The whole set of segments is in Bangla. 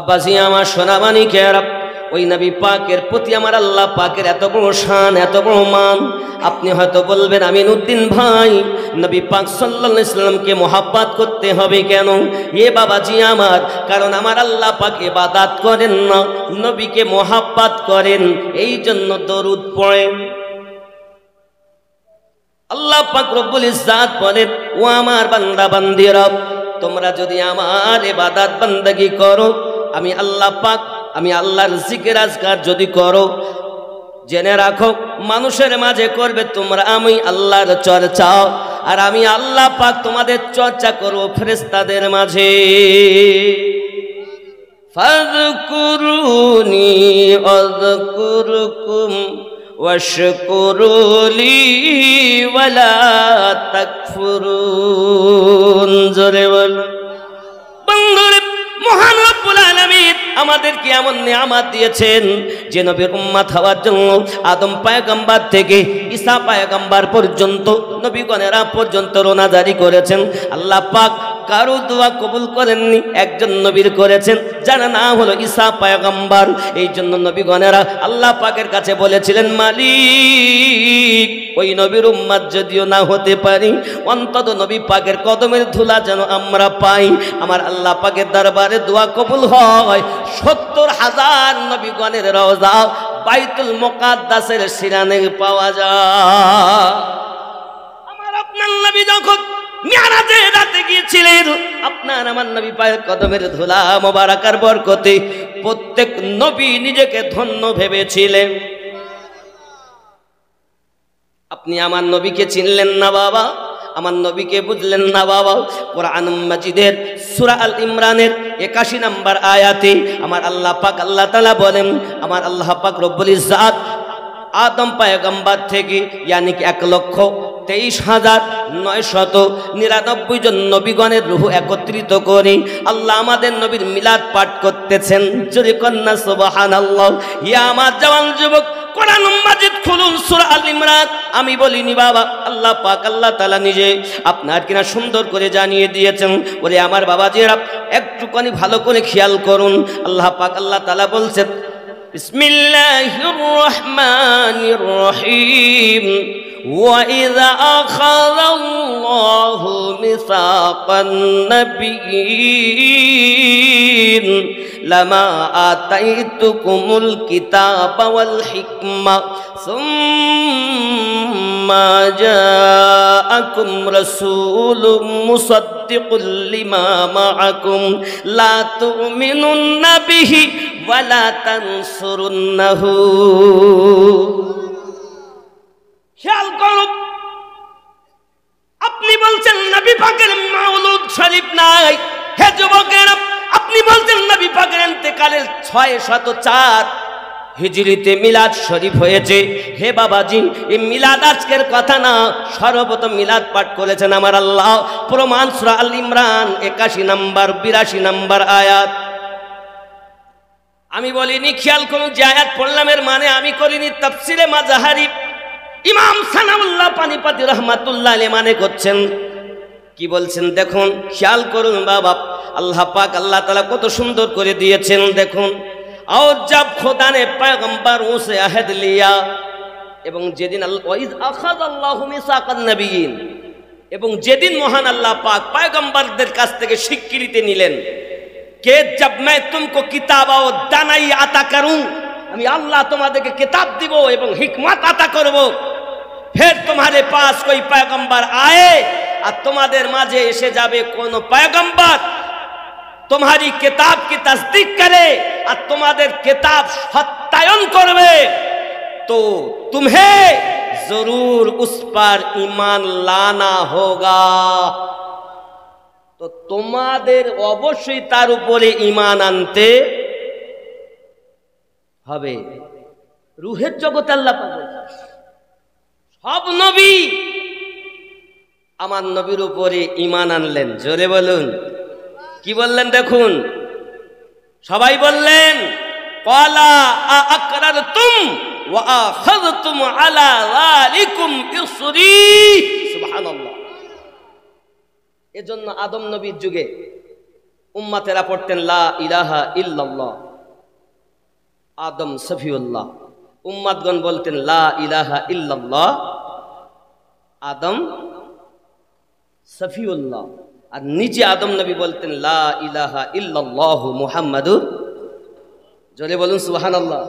আব্বাজি আমার সোনামানিকেরা, ওই নবী পাকের প্রতি আমার আল্লাহ পাকের এত বড় শান, এত বড় মান। আপনি হয়তো বলবেন আমিনউদ্দিন ভাই, নবী পাক সাল্লাল্লাহু আলাইহি সাল্লামকে মুহাব্বত করতে হবে কেন? এ বাবাজি আমার, কারণ আমার আল্লাহ পাক ইবাদত করেন না, নবীকে মুহাব্বত করেন, এই জন্য দরুদ পড়েন। আল্লাহ পাক রব্বুল ইজ্জাত বলেন, ও আমার বান্দা বান্দিরা, তোমরা যদি আমার ইবাদত বান্দাগি করো, আমি আল্লাহ পাক, আমি আল্লাহর জিকির আজকার যদি করো, জেনে রাখো মানুষের মাঝে করবে তোমরা আমি আল্লাহর চর্চা, আর আমি আল্লাহ পাক তোমাদের চর্চা করব ফেরেশতাদের মাঝে। ফাযকুরুনি আযকুরকুম ওয়াশকুরুলি ওয়ালা তাকফুরুন। জোরে বল বন্ধুরে, মহান রব্বুল আলামিন আমাদেরকে এমন নিয়ামত দিয়েছেন যে নবীর উম্মত হওয়ার জন্য আদম পয়গম্বর থেকে ঈসা পয়গম্বর পর্যন্ত নবীগণেরা পর্যন্ত রোনা জারি করেছেন। আল্লাহ পাক কারো দোয়া কবুল করেননি, একজন নবীর করেছেন, যার নাম হলো ঈসা পয়গম্বর। এই জন্য নবীগণেরা আল্লাহ পাকের কাছে বলেছিলেন, মালিক ওই নবীর উম্মত যদিও না হতে পারি, অন্তত নবী পাকের কদমের ধুলা যেন আমরা পাই। আমার আল্লাহ পাকের দরবারে দোয়া কবুল হয়। ৭০,০০০ নবীগণের রওজা বাইতুল মুকাদ্দাসের শিরানে পাওয়া যায়। আমার আপনার নবী যখন মিরাজে রাতে গিয়েছিলেন, আপনার আমার নবী পায়ের কদমের ধুলা মোবারকার বরকতে প্রত্যেক নবী নিজেকে ধন্য ভেবেছিলেন। আপনি আমার নবীকে চিনলেন না বাবা, আমার নবীকে বুঝলেন না বাবা। কোরআন মাজিদের সূরা আল ইমরানের ৮১ নম্বর আয়াতে আমার আল্লাহ পাক আল্লাহ তাআলা বলেন, আমার আল্লাহ পাক রব্বুল ইজ্জাত আদম পয়গম্বর থেকে ইয়ানি ১,২৩,৯৯৯ জন নবীগণের রূহ একত্রিত করে আল্লাহ আমাদের নবীর মিলাদ পাঠ করতেছেন। জোরে কন্যা সুবহানাল্লাহ। ইয়া আমার জওয়ান যুবক, কোরআন মাজিদ খুলুন সূরা আল ইমরান। আমি বলিনি বাবা, আল্লাহ পাক আল্লাহ তাআলা নিজে আপনার কিনা সুন্দর করে জানিয়ে দিয়েছেন। ওরে আমার বাবাজিরা, একটুখানি ভালো করে খেয়াল করুন। আল্লাহ পাক আল্লাহ তাআলা বলছেন, বিসমিল্লাহির রহমানির রহিম, وَإِذَا أَخَذَ اللَّهُ مِيثَاقَ النَّبِيِّينَ لَمَا آتَيْتُكُمُ الْكِتَابَ وَالْحِكْمَةَ ثُمَّ جَاءَكُمْ رَسُولٌ مُصَدِّقٌ لِمَا مَعَكُمْ لَا تُؤْمِنُنَّ بِهِ وَلَا تَنصُرُنَّهُ। খেয়াল করুন, আপনি বলছেন নবী পাকের মাওলুদ শরীফ নাই। হে যুবকেরা, আপনি বলছেন নবী পাকের ইন্তেকালের ৬০৪ হিজরিতে মিলাদ শরীফ হয়েছে। হে বাবাজি, এই মিলাদ আজকের কথা না, সর্বপ্রথম মিলাদ পাঠ করেছেন আমার আল্লাহ। প্রমাণ সূরা আল ইমরান ৮১ নম্বর ৮২ নম্বর আয়াত। আমি বলিনি, খেয়াল করুন, যে আয়াত পড়লাম এর মানে আমি করিনি। তাফসিরে মাজাহারি ইমাম সানাউল্লাহ পানিপতি রহমাতুল্লাহ আলাইহি মানে করছেন, কি বলছেন দেখুন, খেয়াল করুন বাবা। আল্লাহ পাক আল্লাহ তাআলা কত সুন্দর করে দিয়েছেন দেখুন। और जब खुदा ने पैगंबरों से अहद लिया, এবং যেদিন ওয়াইজ আখাযাল্লাহু মিসাকান নবিয়্যিন, এবং যেদিন মহান আল্লাহ পাক পয়গম্বরদের কাছ থেকে স্বীকৃতি নিলেন কে जब मैं तुमको किताब और दानाई अता करूं, আমি আল্লাহ তোমাদেরকে কিতাব দিব এবং হিকমত আতা করব। फिर तुम्हारे पास कोई पैगंबर आए, और তোমাদের মাঝে এসে যাবে কোন पैगंबर तुम्हारी किताब की तस्दीक करे और तुम्हारे किताब सत्यायन करवे, तो तुम्हें जरूर उस पर ईमान लाना होगा। तो তোমাদের অবশ্যই তার উপরে ঈমান আনতে হবে। রূহের জগতে আল্লাহ পাক সব নবী আমার নবীর উপরে ঈমান আনলেন। জোরে বলুন, কি বললেন দেখুন, সবাই বললেন ক্বালা আ'আকরারতুম ওয়া আখাযতুম আলা যালিকুম ইসরি। সুবহানাল্লাহ। এজন্য আদম নবীর যুগে উম্মতেরা পড়তেন লা ইলাহা ইল্লাল্লাহ, আদম সফিউল্লাহ। উম্মতগণ বলতেন লা ইলাহা ইল্লাল্লাহ, আদম সফিউল্লাহ। আর নিজে আদম নবী বলতেন লা ইলাহা ইল্লাল্লাহু মুহাম্মাদুর, জোরে বলুন সুবহানাল্লাহ।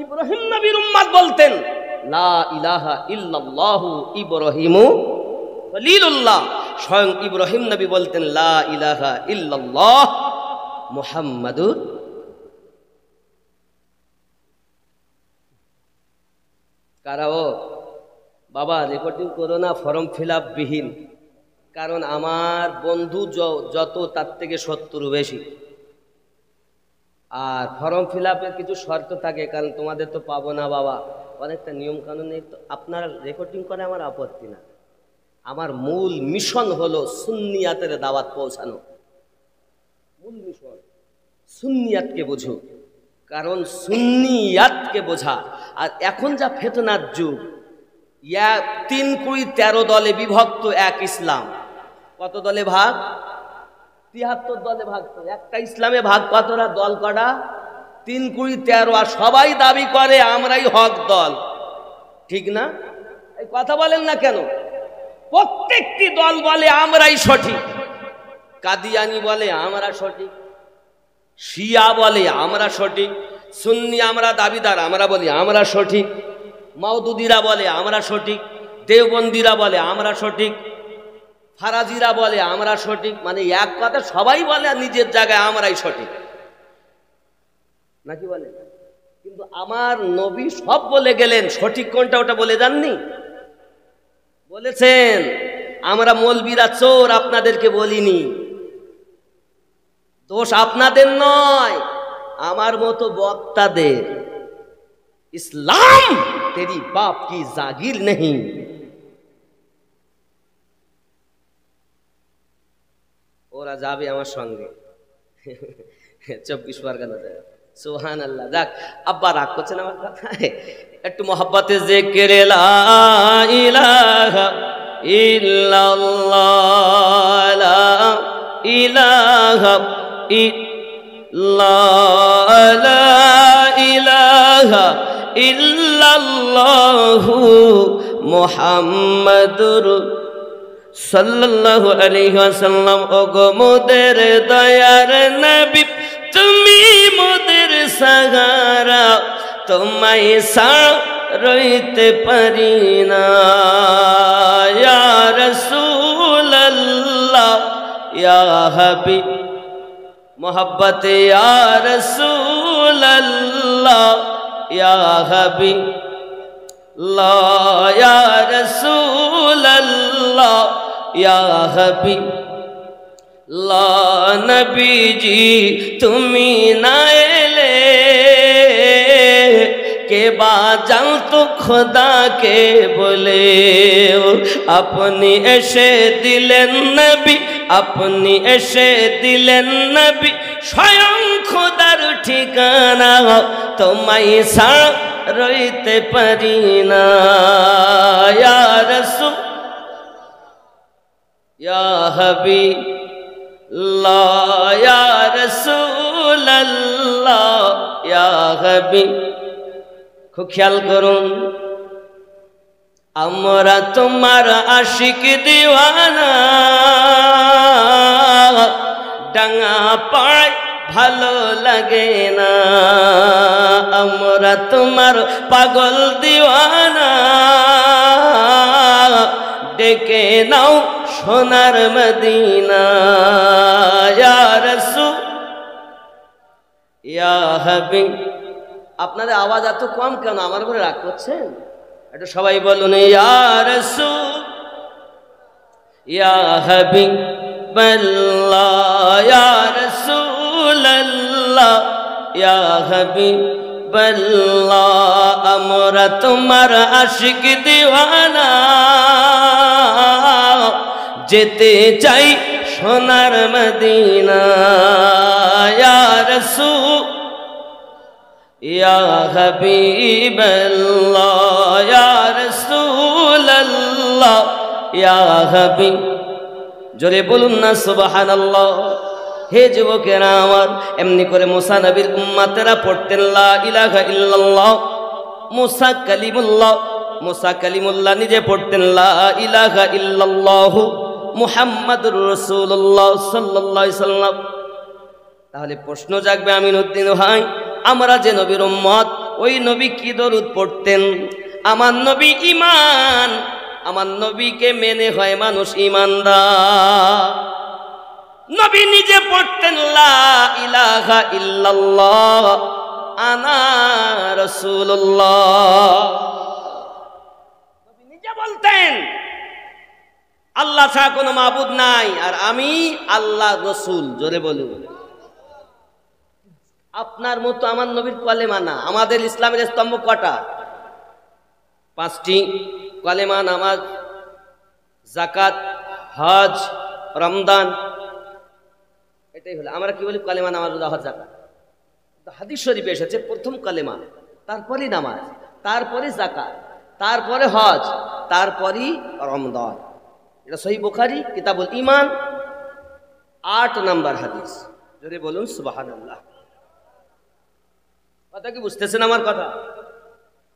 ইব্রাহিম নবীর উম্মত বলতেন লা ইলাহা ইল্লাল্লাহু ইব্রাহিমু খলিলুল্লাহ। স্বয়ং ইব্রাহিম নবী বলতেন লা ইলাহা ইল্লাল্লাহ মুহাম্মাদুর। কারাও বাবা রেকর্ডিং করো না, ফর্ম ফিল আপ বিহীন, কারণ আমার বন্ধু যত তার থেকে 70 বেশি। আর ফর্ম ফিল আপের কিছু শর্ত থাকে, কারণ তোমাদের তো পাবো না বাবা, অনেকটা নিয়ম কানুনে। তো আপনারা রেকর্ডিং করে আমার আপত্তি না, আমার মূল মিশন হলো সুন্নিয়াতের দাওয়াত পৌঁছানো। মূল মিশন সুন্নিয়াতকে বোঝো, কারণ সুন্নিয়াতকে বোঝা। আর এখন যা ফেতনার যুগ, 3 কুড়ি 13 দলে বিভক্ত এক ইসলাম। কত দলে ভাগ? 73 দলে ভাগ। তো একটা ইসলামে ভাগ কতটা? দল কটা? 3 কুড়ি 13। আর সবাই দাবি করে আমরাই হক দল, ঠিক না? এই কথা বলেন না কেন? প্রত্যেকটি দল বলে আমরাই সঠিক। কাদিয়ানি বলে আমরা সঠিক, শিয়া বলে আমরা সঠিক, সুন্নি আমরা দাবিদার আমরা বলি আমরা সঠিক, মাওদুদিরা বলে আমরা সঠিক, দেওবন্দিরা বলে আমরা সঠিক, ফারাজিরা বলে আমরা সঠিক। মানে এক কথা সবাই বলে নিজের জায়গায় আমরাই সঠিক, নাকি বলে? কিন্তু আমার নবী সব বলে গেলেন, সঠিক কোনটা ওটা বলে যাননি। বলেছেন আমরা মৌলবীরা চোর, আপনাদেরকে বলিনি। দোষ আপনাদের নয়, আমার মতো বক্তাদের। ইসলাম তেরি বাপ কি জাগির নেই। ওরা যাবে আমার সঙ্গে 24 পরগনা যাবে। সুবহানাল্লাহ। যাক, আব্বা রাগ করছেন আমার কথায়, একটু মহব্বতে জিকির লা ইলাহা ইল্লাল্লাহ, লা ইলাহা ইল্লাল্লাহ, লা ইলাহা ইল্লাল্লাহু মুহাম্মাদুর সাল্লাল্লাহু আলাইহি ওয়াসাল্লাম। ওগো মোদের দয়ার নবী, তুমি মোদের সাহারা, তোমায় রইতে পারি না। ইয়া রাসূলুল্লাহ ইয়া হাবিব মোহাব্বতে, ইয়া রাসূলুল্লাহ ইয়া হাবিব লা, ইয়া রাসূলুল্লাহ ইয়া হাবিব লা। নবীজি তুমি না এলে কে বা জানতো খোদাকে বলে। আপনি এসে দিলেন নবী, আপনি এসে দিলেন নবী, স্বয়ং খোদার ঠিকানা, তোমায় ছাড়া রইতে পারি না। ইয়া রাসূল ইয়া হাবিব লা, ইয়া রাসূলুল্লাহ ইয়া হাবিব। খুব খেয়াল করুন, আমরা তোমার আশিক দিওয়ানা, ডাঙা পাড়ায় ভালো লাগে না। আমরা তোমার পাগল দিওয়ানা, ডেকে নাও সোনার মদিনা। ইয়া রাসূল ইয়া হাবিব। আপনাদের আওয়াজ এত কম কেন? আমার উপরে রাগ করছেন? একটু সবাই বলুন ইয়া রাসূল ইয়া হাবিবাল্লাহ, ইয়া রাসূলুল্লাহ ইয়া হাবিবাল্লাহ। আমরা তোমার আশিক দিওয়ানা, যেতে চাই সোনার মদিনা। ইয়া রাসূল ইয়া হাবিবাল্লাহ, ইয়া রাসূলুল্লাহ ইয়া হাবিব। জোরে বলুন না সুবহানাল্লাহ। হে যুবকেরা আমার, এমনি করে মুসা নবীর উম্মতেরা পড়তেন লা ইলাহা ইল্লাল্লাহ। মুসা কালিমুল্লাহ নিজে পড়তেন লা ইলাহা ইল্লাল্লাহু মুহাম্মাদুর রাসূলুল্লাহ সাল্লাল্লাহু আলাইহি সাল্লাম। তাহলে প্রশ্ন জাগবে আমিনউদ্দিন ভাই, আমরা যে নবীর উম্মত, ওই নবী কি দরুদ পড়তেন? আমার নবী ঈমান, আমার নবীকে মেনে হয় মানুষ ঈমানদার। নবী নিজে পড়তেন লা ইলাহা ইল্লাল্লাহ আনা রাসূলুল্লাহ। নবী নিজে বলতেন আল্লাহ ছাড়া কোনো মাবুদ নাই, আর আমি আল্লাহর রাসূল। জোরে বলুন। আপনার মতো আমার নবীর কলেমা না। আমাদের ইসলামের স্তম্ভ কটা? 5টি। কলেমা, নামাজ, যাকাত, হজ, রমজান, এটাই হলো আমরা কি বলি কলেমা, নামাজ, রোজা, হজ, যাকাত। হাদিস শরীফে এসেছে প্রথম কলেমা, তারপরে নামাজ, তারপরে যাকাত, তারপরে হজ, তারপরে রমজান। এটা সহিহ বুখারী কিতাবুল ঈমান 8 নম্বর হাদিস। যদি বলুন সুবহানাল্লাহ। কথা কি বুঝতেছেন আমার কথা?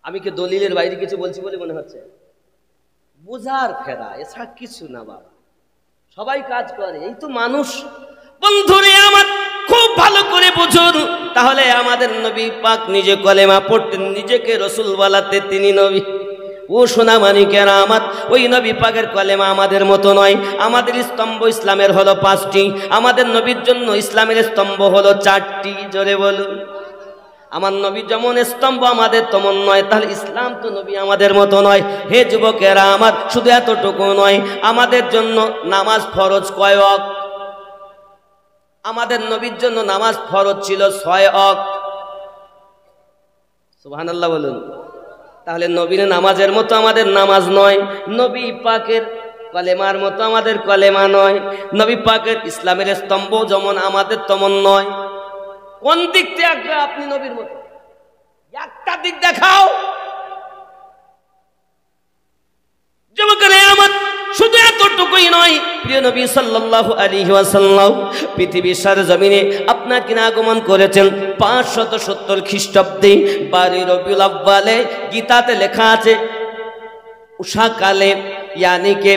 আমি কি দলিলের বাইরে কিছু বলছি বলে মনে হচ্ছে? বুঝার ফেরা, এছাড়া কিছু না বাবা। সবাই কাজ করে, এই তো মানুষ। বন্ধুরে আমার, খুব ভালো করে বুঝুন। তাহলে আমাদের নবী পাক নিজে কলেমা পড়তেন, নিজেকে রসুল বলাতে তিনি নবী। ও সোনা মানিকেরা আমার, ওই নবী পাকের কলেমা আমাদের মতো নয়। আমাদের স্তম্ভ ইসলামের হলো 5টি, আমাদের নবীর জন্য ইসলামের স্তম্ভ হলো 4টি। জোরে বলুন। আমার নবী যেমন স্তম্ভ আমাদের তেমন নয়, তাহলে ইসলাম তো নবী আমাদের মতো নয়। হে যুবকেরা আমার, শুধু এতটুকু নয়, আমাদের জন্য নামাজ ফরজ কয় ওয়াক্ত? আমাদের নবীর জন্য নামাজ ফরজ ছিল 6 ওয়াক্ত। সুবহানাল্লাহ বলুন। তাহলে নবীর নামাজের মতো আমাদের নামাজ নয়, নবী পাকের কলেমার মতো আমাদের কলেমা নয়, নবী পাকের ইসলামের স্তম্ভ যেমন আমাদের তেমন নয়। কোন দিক থেকে আপনি নবীর মতো? একটা দিক দেখাও। যুবকেরা আমার, শুধু এতটুকুই নয়, প্রিয় নবী সাল্লাল্লাহু আলাইহি ওয়াসাল্লাম পৃথিবীর সরজমিনে আপনার কিনা আগমন করেছেন 570 খ্রিস্টাব্দে 12 রবিউল আউয়ালে। গীতাতে লেখা আছে উষাকালে, ইয়ানি কে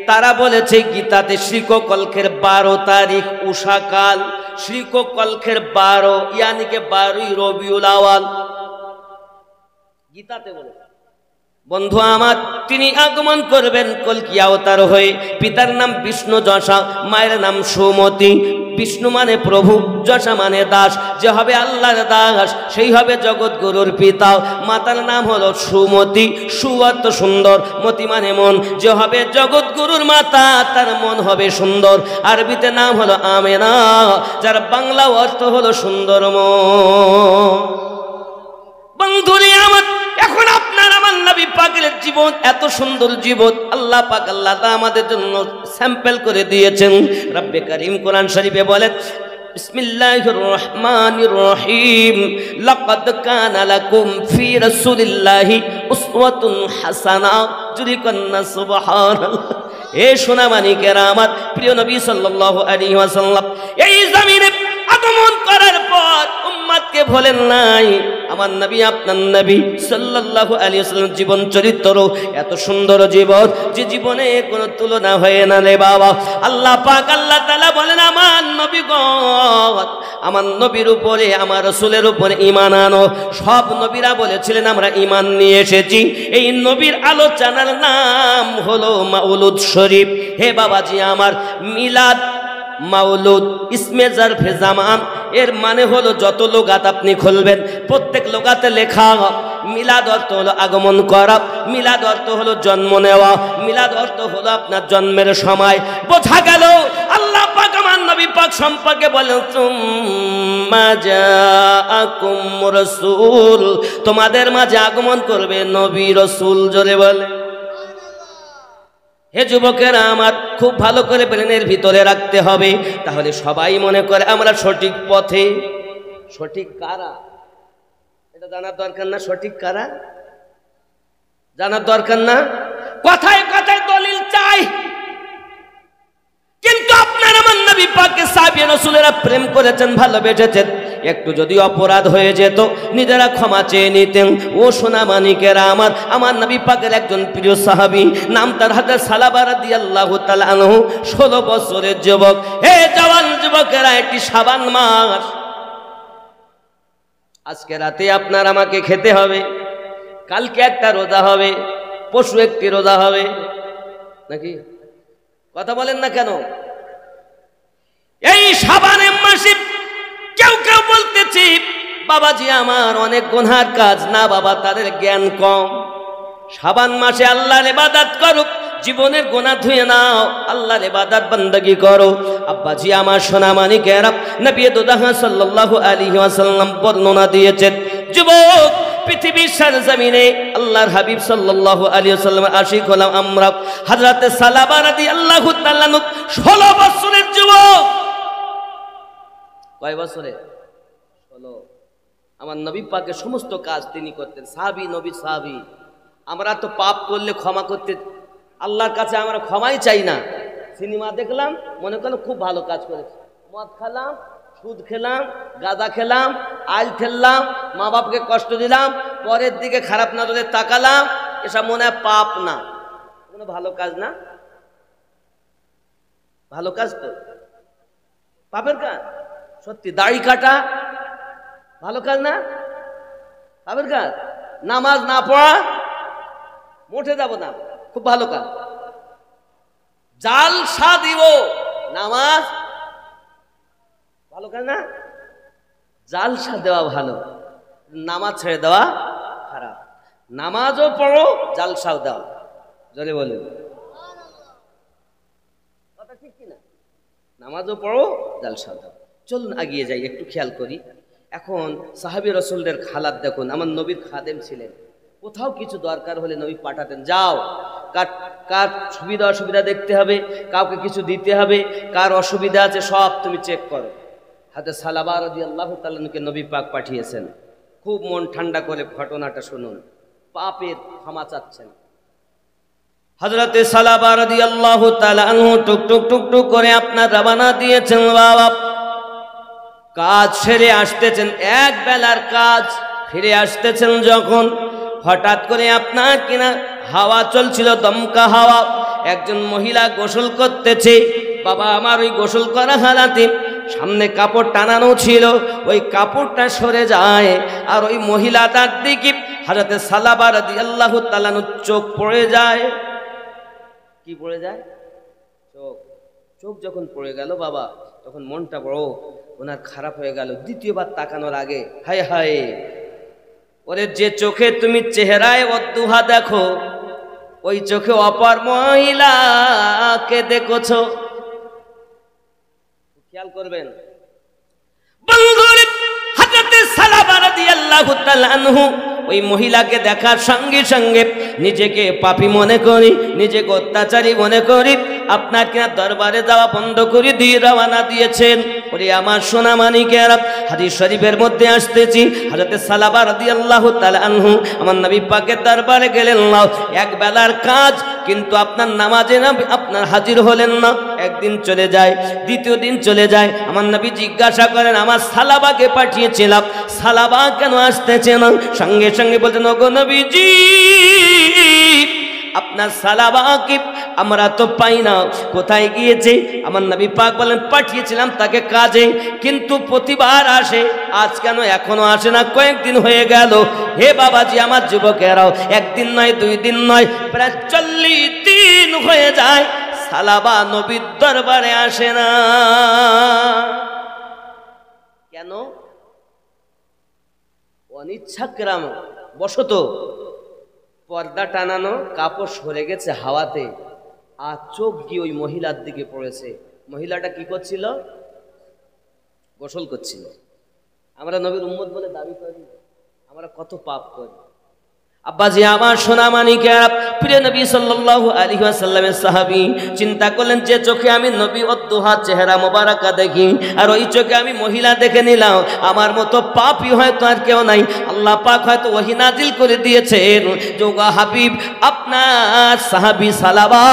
তারা বলেছে গীতাতে শ্রীকল্পের 12 তারিখ উষাকাল, শ্রীকল্পের 12 ইয়ানি কে 12 রবিউল আউয়াল গীতাতে বলেছে। বন্ধু আমার, তিনি আগমন করবেন কল্কি অবতার হয়ে। পিতার নাম বিষ্ণু যশা, মায়ের নাম সুমতি। বিষ্ণু মানে প্রভু, যশা মানে দাস। যে হবে আল্লাহর দাস সেই হবে জগৎগুরুর পিতা। মাতার নাম হলো সুমতি, সু অর্থ সুন্দর, মতি মানে মন। যে হবে জগৎগুরুর মাতা, তার মন হবে সুন্দর। আরবিতে নাম হলো আমেনা, যার বাংলা অর্থ হলো সুন্দর মন। বন্ধুরে আমার, এখন আপনার আমার নবী পাকের জীবন এত সুন্দর জীবন আল্লাহ পাক আল্লাহ আমাদের জন্য স্যাম্পল করে দিয়েছেন। রব্বে কারীম কোরআন শরীফে বলেন বিসমিল্লাহির রহমানির রহিম, লাকাদ কানা লাকুম ফি রাসূলিল্লাহি উসওয়াতুন হাসানা। জুরি কন্না সুবহানাল্লাহ। এ সোনা মানিকেরা আমার, প্রিয় নবী সাল্লাল্লাহু আলাইহি ওয়াসাল্লাম এই জমিনে আগমন করার পর উম্মতকে বলেন নাই আমার নবী আপনার নবী সাল্লাল্লাহু আলাইহি ওয়াসাল্লাম জীবন চরিত্র এত সুন্দর জীবন, যে জীবনে কোনো তুলনা হয় না রে বাবা। আল্লাহ পাক আল্লাহ তাআলা বলেন আমার নবীগণ, আমার নবীর উপরে আমার রাসূলের উপরে ঈমান আনো। সব নবীরা বলেছিলেন আমরা ঈমান নিয়ে এসেছি। এই নবীর আলোচনার নাম হলো মাউলুদ শরীফ। হে বাবাজি আমার, মিলাদ, মাউলুদ ইসমে জারফে জামান, এর মানে হলো যত লোগাত আপনি খুলবেন প্রত্যেক লোগাতে লেখা মিলাদ অর্থ হলো আগমন করা, মিলাদ অর্থ হলো জন্ম নেওয়া, মিলাদ অর্থ হলো আপনার জন্মের সময়। বোঝা গেল আল্লাহ পাক আমার নবী পাক সম্পর্কে বলেন সুম্মা জাআকুম রাসূল, তোমাদের মাঝে আগমন করবে নবী রাসূল। জোরে বলে। হে যুবকেরা আমার, খুব ভালো করে ব্রেনের ভিতরে রাখতে হবে। তাহলে সবাই মনে করে আমরা সঠিক পথে। সঠিক কারা এটা জানার দরকার না? সঠিক কারা জানার দরকার না? কথায় কথায় দলিল চাই, কিন্তু আপনারা আমার নবী পাককে সাহাবী রাসূলেরা প্রেম করেছেন, ভালোবেসেছেন। একটু যদি অপরাধ হয়ে যেত নিজেরা ক্ষমা চেয়ে নিতেন। ও সোনা মানিকেরা, আমার নবী পাকের একজন প্রিয় সাহাবী, নাম তার হযরত সালাবা রাদিয়াল্লাহু তাআলা আনহু, 16 বছরের যুবক। হে জওয়ান যুবকেরা, এটি শাবান মাস। আজকে রাতে আপনার আমাকে খেতে হবে, কালকে একটা রোজা হবে, পরশু একটি রোজা হবে, নাকি? কথা বলেন না কেন? এই শাবানের মাসে কেউ কেউ বলতেছি, বাবাজি আমার অনেক গুনার কাজ। না বাবা, তাদের জ্ঞান কম। শাবান মাসে আল্লাহর ইবাদত করো, জীবনের গুনাহ ধুয়ে নাও, আল্লাহর ইবাদত বান্দাগি করো। আব্বাজি আমার সোনা মানিকেরা, নবী দুদাহ সাল্লাল্লাহু আলাইহি ওয়াসাল্লাম বর্ণনা দিয়েছেন, যুবক, পৃথিবীর সরজমিনে আল্লাহর হাবিব সাল্লাল্লাহু আলাইহি ওয়াসাল্লামের আশিক হলাম আমরা। হযরত সালাবা রাদিয়াল্লাহু তাআলা 16 বছরের যুবক। কয় বছরে? 16। আমার নবী পাকের সমস্ত কাজ তিনি করতেন। সাহাবী, নবী সাহাবী। আমরা তো পাপ করলে ক্ষমা করতে আল্লাহর কাছে আমরা ক্ষমাই চাই না। সিনেমা দেখলাম, মনে করলাম খুব ভালো কাজ করেছি, মদ খেলাম, সুদ খেলাম, গাঁজা খেলাম, আইল খেললাম, মা বাপকে কষ্ট দিলাম, পরের দিকে খারাপ নজরে তাকালাম, এসব মনে হয় পাপ না, কোনো ভালো কাজ না। ভালো কাজ তো পাপের কাজ। সত্যি, দাড়ি কাটা ভালো কাজ না? পাপের কাজ। নামাজ না পড়া, মোটে যাব না, খুব ভালো কাজ। জালসা দিব, নামাজ ভালো কাজ না? জালসা দেওয়া ভালো, নামাজ ছেড়ে দেওয়া খারাপ। নামাজও পড়ো, জালসাও দাও, জোরে বলে কথা ঠিক কিনা? নামাজও পড়ো, জালসাও দাও। চলুন আগিয়ে যাই, একটু খেয়াল করি। এখন সাহাবী রাসূলদের হালাত দেখুন। আমার নবীর খাদেম ছিলেন, কোথাও কিছু দরকার হলে নবী পাঠাতেন, যাও, কার সুবিধা অসুবিধা দেখতে হবে, কাউকে কিছু দিতে হবে, কার অসুবিধা আছে সব তুমি চেক করো। হযরত সালাবা রাদিয়াল্লাহু তাআলাকে নবী পাক পাঠিয়েছেন। খুব মন ঠান্ডা করে ঘটনাটা শুনুন। পাপের ক্ষমা চাচ্ছেন। হযরত সালাবা রাদিয়াল্লাহু তাআলা আনহু টুকটুক টুকটুক করে আপনার রওনা দিয়েছেন। বাবা কাজ সেরে আসতেছেন, এক বেলার কাজ, ফিরে আসতেছেন যখন, হঠাৎ করে আপনার কিনা হাওয়া চলছিল, দমকা হাওয়া, একজন মহিলা গোসল করতেছে। বাবা আমার ওই গোসল করা হালাতে সামনে কাপড় টানানো ছিল, ওই কাপড়টা সরে যায়, আর ওই মহিলাটার দিকে হযরত সালাবা রাদিয়াল্লাহু তাআলা চোখ পড়ে যায়। কি পড়ে যায়? চোখ। চোখ যখন পড়ে গেল বাবা, তখন মনটা বড় ওনার খারাপ হয়ে গেল। দ্বিতীয়বার তাকানোর আগে, হায় হায়, ওরে যে চোখে তুমি চেহারায় অদ্দুহা দেখো, ওই চোখে অপর মহিলাকে দেখছো। খেয়াল করবেন বন্ধুরে, হযরত সালাবা রাদিয়াল্লাহু তাআলা আনহু ওই মহিলাকে দেখার সঙ্গে সঙ্গে নিজেকে পাপী মনে করি, নিজেকে অত্যাচারী মনে করি, আপনার কিনা দরবারে যাওয়া বন্ধ করে দিয়ে রওনা দিয়েছেন। ওরে আমার সোনা মানিকেরা, হাদিস শরীফের মধ্যে আসতেছি, হযরত সালাবা রাদিয়াল্লাহু তাআলা আনহু আমার নবী পাকের দরবারে গেলেন, এক বেলার কাজ, কিন্তু আপনার নামাজে না আপনার হাজির হলেন না। একদিন চলে যায়, দ্বিতীয় দিন চলে যায়। আমার নবী জিজ্ঞাসা করেন, আমার সালাবাকে পাঠিয়েছিলাম, সালাবা কেন আসতেছে না? সঙ্গে সঙ্গে বলছেন, ওগো নবীজি, আপনার সালাবাকে আমরা তো পাই না, কোথায় গিয়েছে? আমার নবী পাক বলেন, পাঠিয়েছিলাম তাকে কাজে, কিন্তু প্রতিবার আসে, আজ কেন এখনো আসে না? কয়েকদিন হয়ে গেল। হে বাবাজি আমার যুবকেরাও, একদিন নয়, 2 দিন নয়, প্রায় 40 দিন হয়ে যায়, সালাবা নবীর দরবারে আসে না। কেন? অনিচ্ছাক্রাম বশত পর্দা টানানো, কাপড় সরে গেছে হাওয়াতে, আর চোখ গিয়ে ওই মহিলার দিকে পড়েছে। মহিলাটা কি করছিল? গোসল করছিল। আমরা নবীর উম্মত বলে দাবি করি, আমরা কত পাপ করি। আব্বাজি আমার সোনামানিকেরা, প্রিয় নবী সাল্লাল্লাহু আলাইহি ওয়াসাল্লামের সাহাবী চিন্তা করলেন যে চোখে আমি নবী অদ্দুহা চেহারা মোবারকা দেখি আর ওই চোখে আমি মহিলা দেখে নিলাম, আমার মতো পাপী হয়তো আর কেউ নাই। আল্লাহ পাক হয়তো ওহী নাজিল করে দিয়েছেন, যোগা হাবিব আপনার সাহাবী সালাবা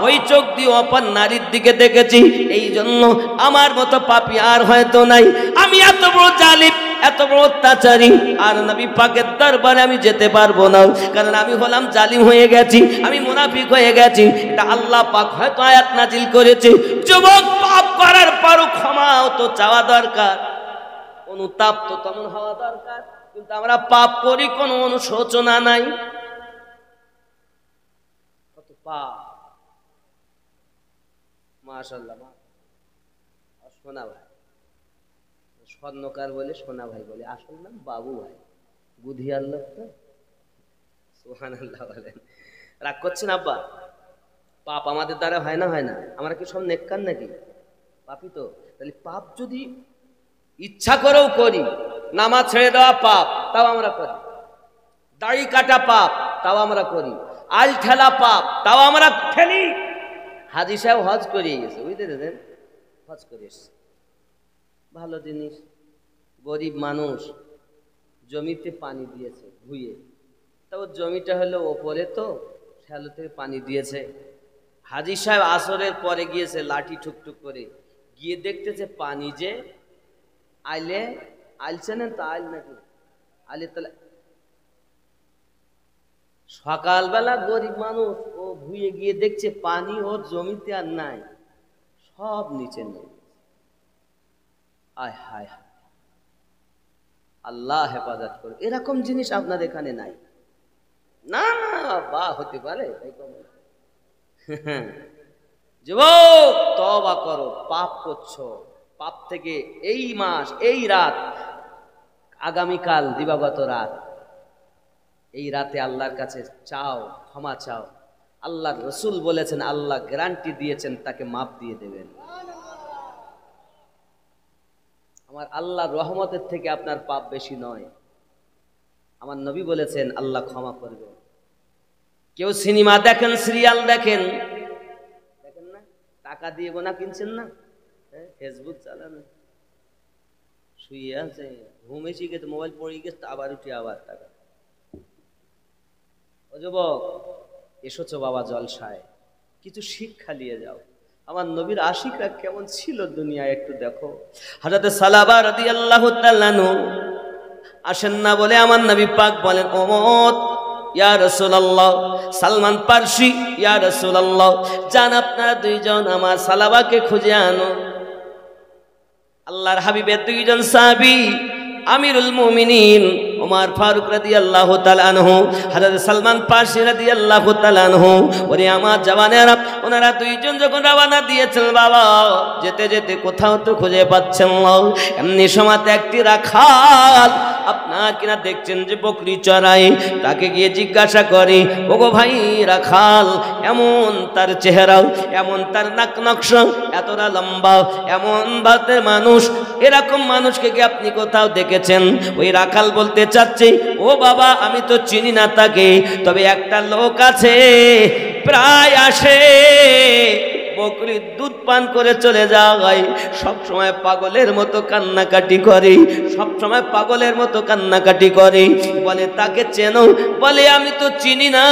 ওই চোখ দিয়ে অপর নারীর দিকে দেখেছি, এই জন্য আমার মতো পাপী আর হয়তো নাই। আমি এত বড় জালিম, এত বড় অত্যাচারী, আর নবী পাকের দরবারে আমি যেতে পারবো না, কারণ আমি হলাম জালিম হয়ে গেছি, আমি মুনাফিক হয়ে গেছি। এটা আল্লাহ পাক হয়তো আয়াত নাজিল করেছে। যুবক, পাপ করার পরও ক্ষমাও তো চাওয়া দরকার, অনুতাপ তো তেমন হওয়া দরকার, কিন্তু আমরা পাপ করি কোনো অনুশোচনা নাই। কত পাপ, মাশাআল্লাহ। সোনা ভাই, স্বর্ণকার বলে সোনা ভাই বলে, আসল নাম বাবু ভাই, বুধিয়ার লোক তো। সুবহানাল্লাহ বলেন। রাগ করছেন আব্বা? পাপ আমাদের দ্বারা হয় না, হয় না? আমরা কি সব নেককার নাকি? পাপই তো। তাহলে পাপ যদি ইচ্ছা করেও করি, নামাজ ছেড়ে দেওয়া পাপ, তাও আমরা করি। দাড়ি কাটা পাপ, তাও আমরা করি। আল ঠেলা পাপ, তাও আমরা ঠেলি। হাজী সাহেব হজ করিয়ে গেছে, বুঝতে পেরেছেন? হজ করে এসছে, ভালো জিনিস। গরিব মানুষ জমিতে পানি দিয়েছে ধুয়ে, তাও জমিটা হলো ওপরে, তো শ্যালো থেকে পানি দিয়েছে। হাজী সাহেব আসরের পরে গিয়েছে, লাঠি ঠুকঠুক করে গিয়ে দেখতেছে পানি যে আইলে আইলছে না, তা আইল নাকি আইলে, তাহলে সকালবেলা গরিব মানুষ ও ধুয়ে গিয়ে দেখছে পানি ওর জমিতে আর নাই, সব নিচে নেই। আয় হায় হায়, আল্লাহ হেফাজত করে। এরকম জিনিস আপনার এখানে নাই না? বা হতে পারে। যুবক, তওবা করো, পাপ করছো, পাপ থেকে এই মাস, এই রাত, আগামীকাল দিবাগত রাত, এই রাতে আল্লাহর কাছে চাও, ক্ষমা চাও। আল্লাহর রসুল বলেছেন, আল্লাহ গ্যারান্টি দিয়েছেন তাকে মাফ দিয়ে দেবেন। আমার আল্লাহর রহমতের থেকে আপনার পাপ বেশি নয়। আমার নবী বলেছেন আল্লাহ ক্ষমা করবে। কেউ সিনেমা দেখেন, সিরিয়াল দেখেন, দেখেন না? টাকা দিয়ে গোনা কিনছেন না? ফেসবুক চালানো, শুয়ে আছে, ঘুম এসে গেছে, মোবাইল পড়ে গেছে, আবার উঠে আবার টাকা। ও যুবক, এসেছো বাবা জলসায়, কিছু শিক্ষা নিয়ে যাও। আমার নবীর আশিকরা কেমন ছিল দুনিয়ায় একটু দেখো। হযরত সালাবা রাদিয়াল্লাহু তাআলা আনহু আসেন না বলে আমার নবী পাক বলেন, ওমর ইয়া রাসূলুল্লাহ, সালমান পারসি ইয়া রাসূলুল্লাহ, যান আপনারা দুইজন আমার সালাবাকে খুঁজে আনো। আল্লাহর হাবিবের দুইজন সাহাবী, আমিরুল মুমিনিন ওমর ফারুক রাদিয়াল্লাহু তাআলা আনহু, হযরত সালমান পারসি রাদিয়াল্লাহু তাআলা আনহু, ওরে আমার জওয়ানেরা, ওনারা দুইজন যখন রওনা দিয়েছেন, বাবা যেতে যেতে কোথাও তো খুঁজে পাচ্ছেন না। এমনি সময়তে একটি রাখাল আপনার কিনা দেখছেন যে বকরি চড়ায়, তাকে গিয়ে জিজ্ঞাসা করে, ওগো ভাই রাখাল, এমন তার চেহারা, এমন তার নাক নকশা, এতটা লম্বা, এমন বাতের মানুষ, এরকম মানুষকে কি আপনি কোথাও দেখেছেন? ওই রাখাল বলতে চাচ্ছে, ও বাবা আমি তো চিনি না তাকে, তবে একটা লোক আছে, প্রায় আসে, বকরির দুধ পান করে চলে যায়, সব সময় পাগলের মতো কান্নাকাটি করে, সব সময় পাগলের মতো কান্নাকাটি করে। বলে তাকে চেনো? বলে আমি তো চিনি না,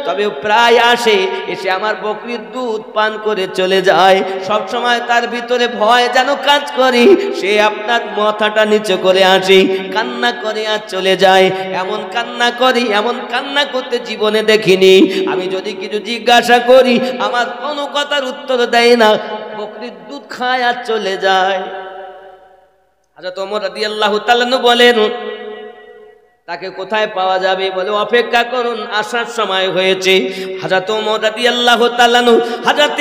তবে প্রায় আসে, এসে আমার বকরির দুধ পান করে চলে যায়, সব সময় তার ভিতরে ভয় যেন কাজ করে, সে আপনার মাথাটা নিচে করে আসে, কান্না করে আর চলে যায়। এমন কান্না করি, এমন কান্না করতে জীবনে দেখিনি। আমি যদি কিছু জিজ্ঞাসা করি, আমার কোনো কথার উত্তর দেয় না, বকরির দুধ খায় আর চলে যায়। হযরত ওমর রাদিয়াল্লাহু তাআলা বলেন, তাকে কোথায় পাওয়া যাবে? বলে অপেক্ষা করুন, আসার সময় হয়েছে। হযরত ওমর রাদিয়াল্লাহু তাআলা, হযরত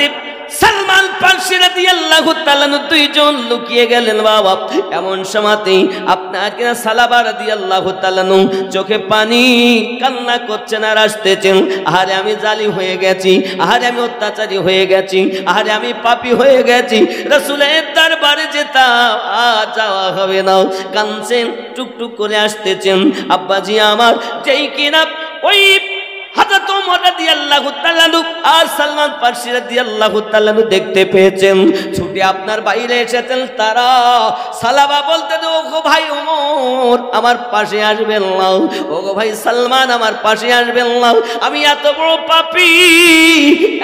সালমান পারসি রাদিয়াল্লাহু তাআলা দুইজন লুকিয়ে গেলেন। বাবা এমন সময়তেই আপনার কিনা সালাবা রাদিয়াল্লাহু তাআলা চোখে পানি, কান্না করছেন আর আসতেছেন, আহারে আমি জালিম হয়ে গেছি, আহারে আমি অত্যাচারী হয়ে গেছি, আহারে আমি পাপী হয়ে গেছি, রাসূলের দরবারে যেতাম আর যাওয়া হবে না। কাঁদছেন, টুকটুক করে আসতেছেন। আব্বাজি আমার, যেই কিনা ওই হযরত ওমর রাদিয়াল্লাহু তাআলা আর সালমান ফারসি রাদিয়াল্লাহু তাআলা দেখতে পেয়েছেন, ছুটে আপনার বাইরে এসেছেন। তারা সালাবা বলতে দো, ওগো ভাই ওমর আমার পাশে আসবেন না, ওগো ভাই সালমান আমার পাশে আসবেন না, আমি এত বড় পাপী,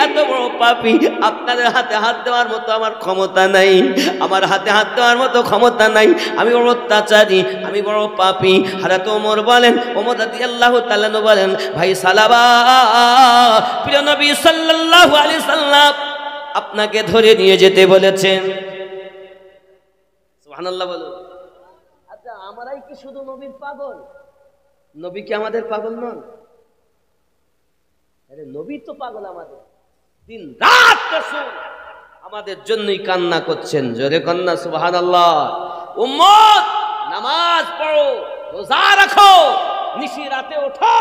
এত বড় পাপী, আপনাদের হাতে হাত দেওয়ার মতো আমার ক্ষমতা নাই, আমার হাতে হাত দেওয়ার মতো ক্ষমতা নাই, আমি বড় অত্যাচারী, আমি বড় পাপী। হযরত ওমর বলেন, ওমর রাদিয়াল্লাহু তাআলা বলেন, ভাই সালাবা, প্রিয় নবী সাল্লাল্লাহু আলাইহি সাল্লাম আপনাকে ধরে নিয়ে যেতে বলেছেন। সুবহানাল্লাহ বলো। আচ্ছা, আমরাই কি শুধু নবীর পাগল? নবী কি আমাদের পাগল নন? আরে নবী তো পাগল আমাদের, দিন রাত রাসূল আমাদের জন্যই কান্না করছেন। জোরে কন্না সুবহানাল্লাহ। উম্মত নামাজ পড়ো, রোজা রাখো, নিশি রাতে ওঠো,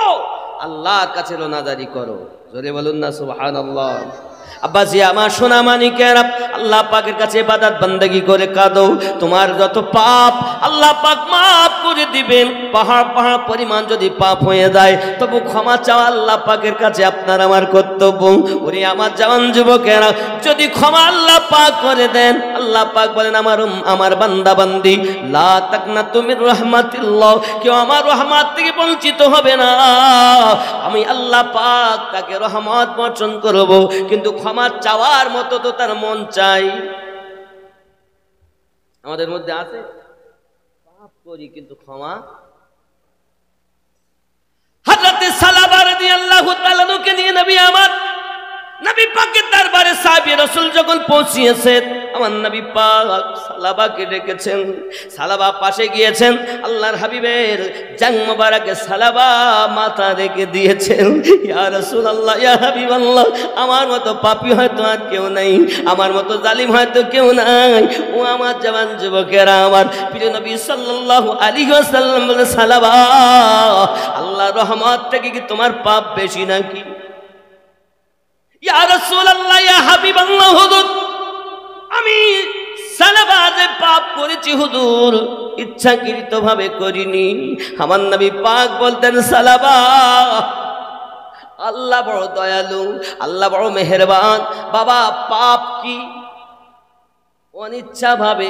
আল্লাহর কাছে রোনাদারি করো। জোরে বলুন না সুবহানাল্লাহ। আব্বাজি আমার সোনা মানিকেরা, আল্লাহ পাকের কাছে ইবাদত বندگی করে কাঁদো, তোমার যত পাপ আল্লাহ পাক মাফ করে দিবেন। পাহাড় পাহাড় পরিমাণ যদি পাপ হয়ে যায়, তবু ক্ষমা চাওয়া আল্লাহ পাকের কাছে আপনার আমার কর্তব্য। ওরে আমার জওয়ান যুবকেরা, যদি ক্ষমা আল্লাহ পাক করে দেন, আল্লাহ পাক বলেন আমার বান্দা বান্দি লা তাকনাতু মির রাহমাতিল্লাহ, কেউ আমার রহমত থেকে বঞ্চিত হবে না। আমি আল্লাহ পাক তাকে রহমত বর্ষণ করব, কিন্তু ক্ষমা চাওয়ার মতো তো তার মন চাই। আমাদের মধ্যে আছে পাপ করি কিন্তু ক্ষমা। হযরত সালাবা রাদিয়াল্লাহু তাআলা কে নিয়ে নবী আমার নবী পাকের দরবারে সাহাবী রাসূল যখন পৌঁছিয়েছেন, আমার নবী পাক সালাবাকে ডেকেছেন। সালাবা পাশে গিয়েছেন, আল্লাহর হাবিবের জাং মোবারকে সালাবা মাথা রেখে দিয়েছেন। ইয়া রাসূলুল্লাহ, ইয়া হাবিবাল্লাহ, আমার মতো পাপী হয়তো আর কেউ নাই, আমার মতো জালিম হয়তো কেউ নাই। ও আমার জওয়ান যুবকেরা, আমার প্রিয় নবী সাল্লাল্লাহু আলাইহি ওয়াসাল্লাম বলে, সালাবা, আল্লাহর রহমত থেকে কি তোমার পাপ বেশি নাকি? ইয়া রাসূলুল্লাহ, ইয়া হাবিবাল্লাহ, হুজুর আমি সালাবা যে পাপ করেছি হুজুর ইচ্ছাকৃতভাবে করিনি। আমার নবী পাক বলতেন, সালাবা, আল্লাহ বড় দয়ালু, আল্লাহ বড় মেহেরবান। বাবা, পাপ কি? অনিচ্ছাভাবে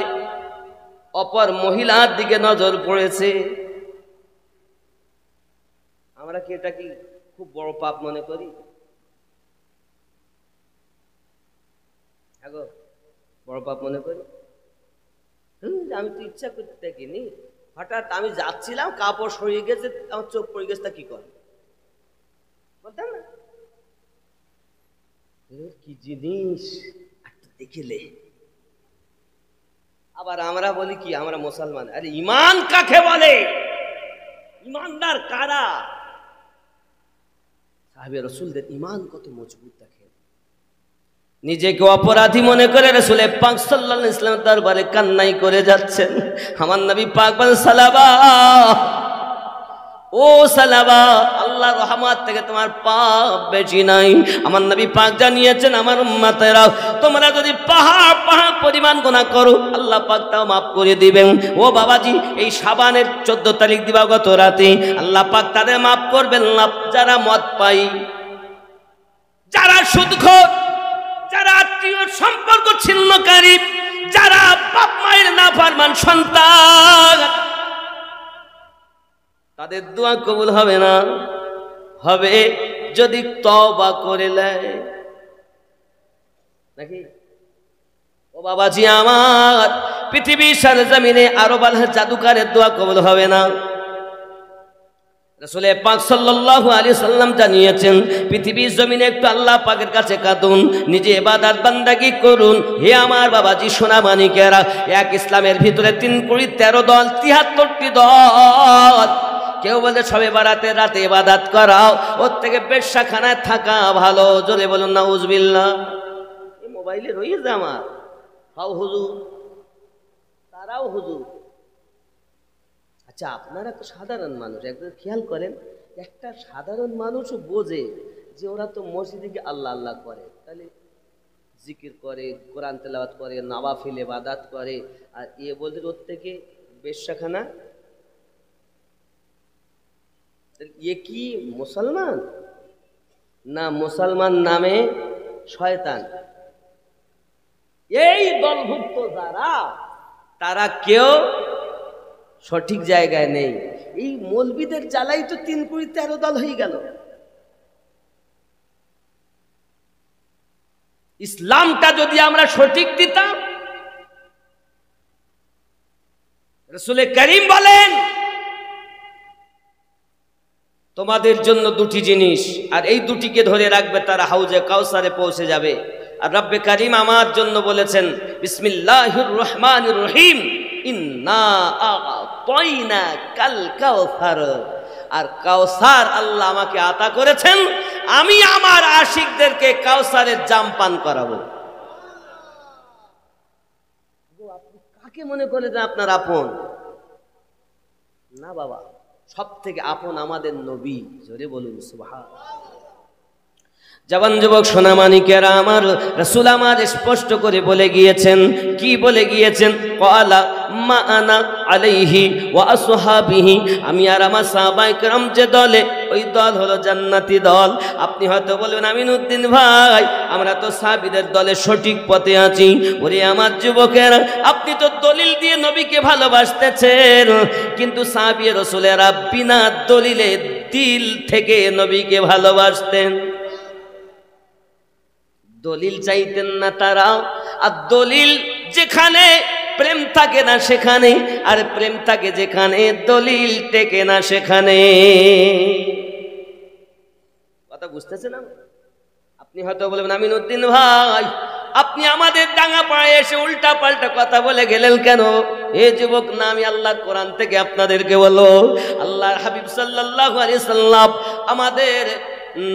অপর মহিলার দিকে নজর পড়েছে। আমরা কি এটা কি খুব বড় পাপ মনে করি? বড় পাপ মনে করি? আমি তো ইচ্ছা করতে দেখিনি, হঠাৎ আমি যাচ্ছিলাম, কাপড় সরিয়ে গেছে, আমার চোখ পড়ে গেছে, তা কি কর বলতাম না? কি জিনিস একটা দেখিলে। আবার আমরা বলি কি, আমরা মুসলমান। আরে ঈমান কাকে বলে? ঈমানদার কারা? সাহাবে রাসূলদের ঈমান কত মজবুত দেখেন। নিজেকে অপরাধী মনে করে রাসূল পাক সাল্লাল্লাহু আলাইহি ওয়াসাল্লাম দরবারে কান্নাই করে যাচ্ছেন। আমার নবী পাক বলেন, সালাবা, ও সালাবা, আল্লাহর রহমত থেকে তোমার পাপ বেশি নাই। আমার নবী পাক জানিয়েছেন, আমার উম্মতেরা, তোমরা যদি পাহাড় পাহাড় পরিমাণ গুনাহ করো, আল্লাহ পাক তাও মাফ করে দিবেন। ও বাবাজি, এই শাবানের 14 তারিখ দিবাগত রাতে আল্লাহ পাক তাদের মাফ করবেন না, যারা মদ পাই, যারা সুদখোর, যারা আত্মীয় সম্পর্ক ছিন্নকারী, যারা বাপ মায়ের নাফরমান সন্তান, তাদের দোয়া কবুল হবে না। হবে যদি তওবা করে নেয় নাকি? ও বাবাজি আমার, পৃথিবীর সরজমিনে আরব আল জাদুকারের দোয়া কবুল হবে না। রাসূল পাক সাল্লাল্লাহু আলাইহি সাল্লাম জানিয়েছেন, পৃথিবীর জমিনে একটু আল্লাহ পাকের কাছে কাঁদুন, নিজে ইবাদত বান্দাগি করুন। হে আমার বাবাজি সোনা মানিকেরা, এক ইসলামের ভিতরে 3 কোটি 13 দল, 73টি দল। কেউ বলে সবে বারাতে রাতে ইবাদত করাও, ওর থেকে বেশ্যাখানায় থাকা ভালো। জোরে বলুন নাউজুবিল্লাহ। এই মোবাইলে রয়েছে আমার, হাও হুজুর, তারাও হুজুর। আচ্ছা, আপনারা তো সাধারণ মানুষ, একবার খেয়াল করেন, একটা সাধারণ মানুষও বোঝে যে ওরা তো মসজিদে গিয়ে আল্লাহ আল্লাহ করে, তাহলে জিকির করে, কোরআন তেলাওয়াত করে, নওয়াফিল ইবাদত করে, আর এ বলতে ওর থেকে বেশ্যাখানা। এ কি মুসলমান না মুসলমান নামে শয়তান? এই দলভুক্ত যারা, তারা কেউ সঠিক জায়গায় নেই। এই মৌলবীদের জ্বালাই তো 3 কোটি 13 দল হয়ে গেল। ইসলামটা যদি আমরা সঠিক দিতাম, রাসূল করিম বলেন তোমাদের জন্য 2টি জিনিস, আর এই 2টিকে ধরে রাখবে তারা হাউজে কাউসারে পৌঁছে যাবে। আর রব্বে করিম আমার জন্য বলেছেন বিসমিল্লাহির রহমানির রহিম, ইন্না আ'তাইনা কাল কাউসার। আর কাউসার আল্লাহ আমাকে আতা করেছেন, আমি আমার আশিকদেরকে কাউসারের জাম পান করাবো। আপনি কাকে মনে করে যে আপনার আপন? না বাবা, সব থেকে আপন আমাদের নবী। জোরে বলুন সুবহানাল্লাহ। জবান যুবক সোনামানিকেরা আমার, রাসূল আমার স্পষ্ট করে বলে গিয়েছেন। কি বলে গিয়েছেন? ক্বালা মা আনা আলাইহি ওয়া আসহাবিহি, আমি আর আমার সাহাবায়ে কেরাম যে দলে, ওই দল হলো জান্নাতি দল। আপনি হয়তো বলবেন আমিনউদ্দিন ভাই, আমরা তো সাহাবীদের দলে সঠিক পথে আছি। ওরে আমার যুবকেরা, আপনি তো দলিল দিয়ে নবীকে ভালোবাসতেছেন, কিন্তু সাহাবী রাসূলেরা বিনা দলিলে দিল থেকে নবীকে ভালোবাসতেন। দলিল চাইতেন না তারা। আর দলিল যেখানে, প্রেম থাকে না সেখানে, আর প্রেম থাকে যেখানে, দলিল টেকে না সেখানে। কথা বুঝতেছেন? আপনি হয়তো বলবেন আমিনউদ্দিন ভাই, আপনি আমাদের ডাঙ্গা পাড়ায় এসে উল্টা পাল্টা কথা বলে গেলেন কেন? এ যুবক, না, আমি আল্লাহর কোরআন থেকে আপনাদেরকে বলো, আল্লাহর হাবিব সাল্লাল্লাহু আলাইহি সাল্লাম আমাদের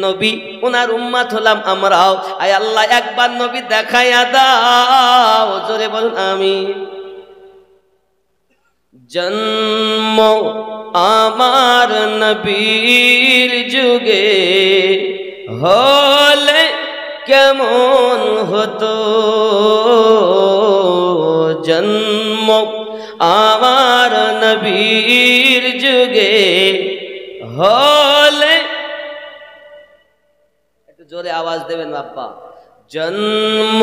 নবী, ওনার উম্মত হলাম আমরাও। আয় আল্লাহ, একবার নবী দেখাইয়া দাও। জোরে বলুন আমিন। জন্ম আমার নবীর যুগে হলে কেমন হতো, জন্ম আমার নবীর যুগে হলে, জোরে আওয়াজ দেবেন বাপ্পা। জন্ম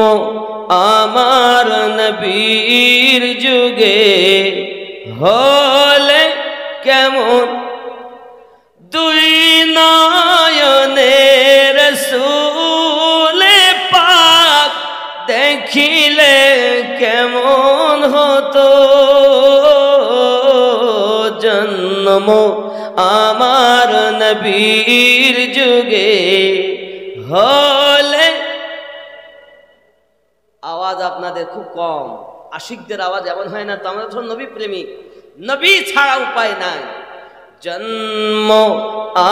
আমার নবীর যুগে হলে কেমন, দুই নয়নে রাসূল পাক দেখিলে কেমন হতো, জন্ম আমার নবীর যুগে হলে। আওয়াজ আপনাদের খুব কম, আশিকদের আওয়াজ এমন হয় না তো? আমরা তো নবী প্রেমিক, নবী ছাড়া উপায় নাই। জন্ম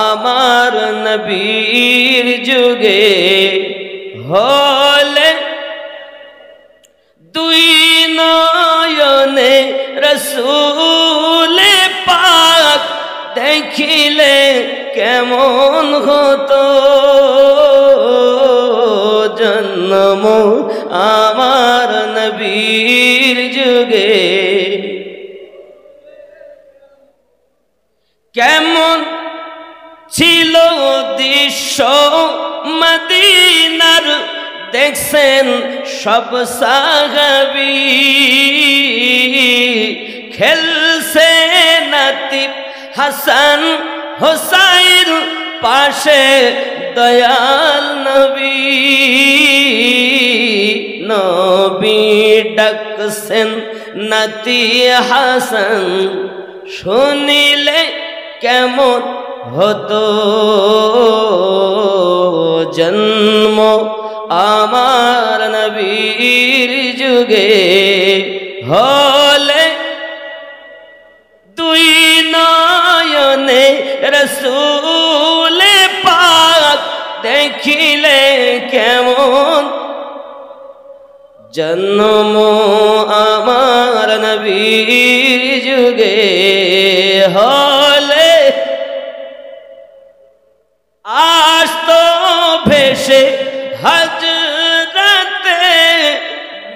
আমার নবীর যুগে হলে, দুই নয়নে রাসূল পাক দেখিলে কেমন হতো, জন্ম আমার নবীর যুগে কেমন ছিল দৃশ্য মদিনার, দেখছেন সব সাহাবী, খেলছে নাতিব হাসান হোসাইন পাশে দয়াল নবী, নবী ডাকছেন নাতি হাসান, শুনিলে কেমন হতো, জন্ম আমার নবীর যুগে হলে, দুই নয়নে রাসূল পাক দেখিলে কেমন, জন্ম আমার নবীর যুগে হলে। আসতো ভেসে হযরতে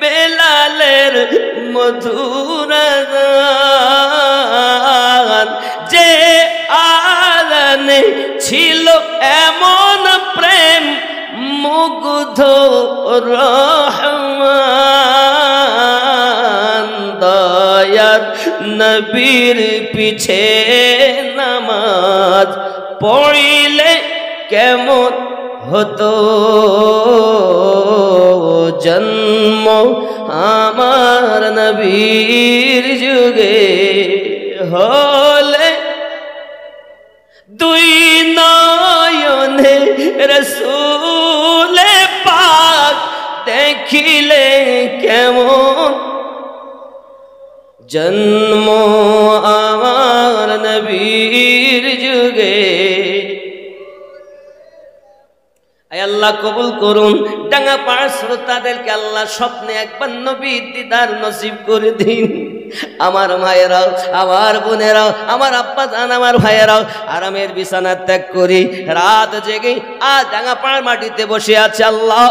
বেলালের মধুর গান, যে আজান গানে ছিল এমন প্রেম মুগ্ধ রহমান দয়ার নবীর পিছে নামাজ পড়িলে কেমন হতো জন্ম আমার নবীর যুগে হলে দুই নয়নে রসূলে পাক দেখিলে কেমন জন্ম আমার নবীর যুগে। আল্লাহ কবুল করুন। ডাঙ্গাপাড়ার শ্রোতাদেরকে আল্লাহ স্বপ্নে একবার নবীর দিদার নসিব করে দিন। আমার মায়েরাও, আমার বোনেরাও, আমার আব্বা জান, আমার ভাইয়েরাও আরামের বিছানা ত্যাগ করি রাত জেগে আজ ডাঙ্গাপাড়ার মাটিতে বসে আছে। আল্লাহ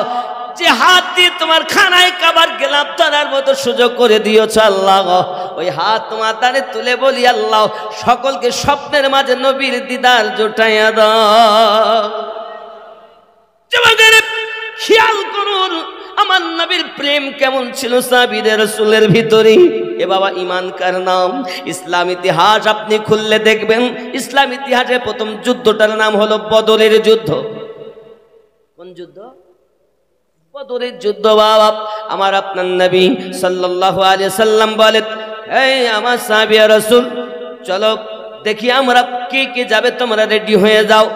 যে হাত দিয়ে তোমার খানায় কাবার গেলাম ধরার মতো সুযোগ করে দিয়েছ আল্লাহ, ওই হাত তোমার দ্বারে তুলে বলি আল্লাহ সকলকে স্বপ্নের মাঝে নবীর দিদার জোটাইয়া দাও। খেয়াল করুন আমার নবীর প্রেম কেমন ছিল সাহাবীদের রাসূলের ভিতরে। এ বাবা ঈমান কার নাম। ইসলাম ইতিহাস আপনি খুললে দেখবেন ইসলাম ইতিহাসে প্রথম যুদ্ধটার নাম হলো বদরের যুদ্ধ। কোন যুদ্ধ? বদরের যুদ্ধ। বাবা আমার আপনার নবী সাল্লাল্লাহু আলাইহি সাল্লাম বলেন, এই আমার সাহাবীয়া রাসূল চলো দেখি আমরা কে কে যাবে, তোমরা রেডি হয়ে যাও।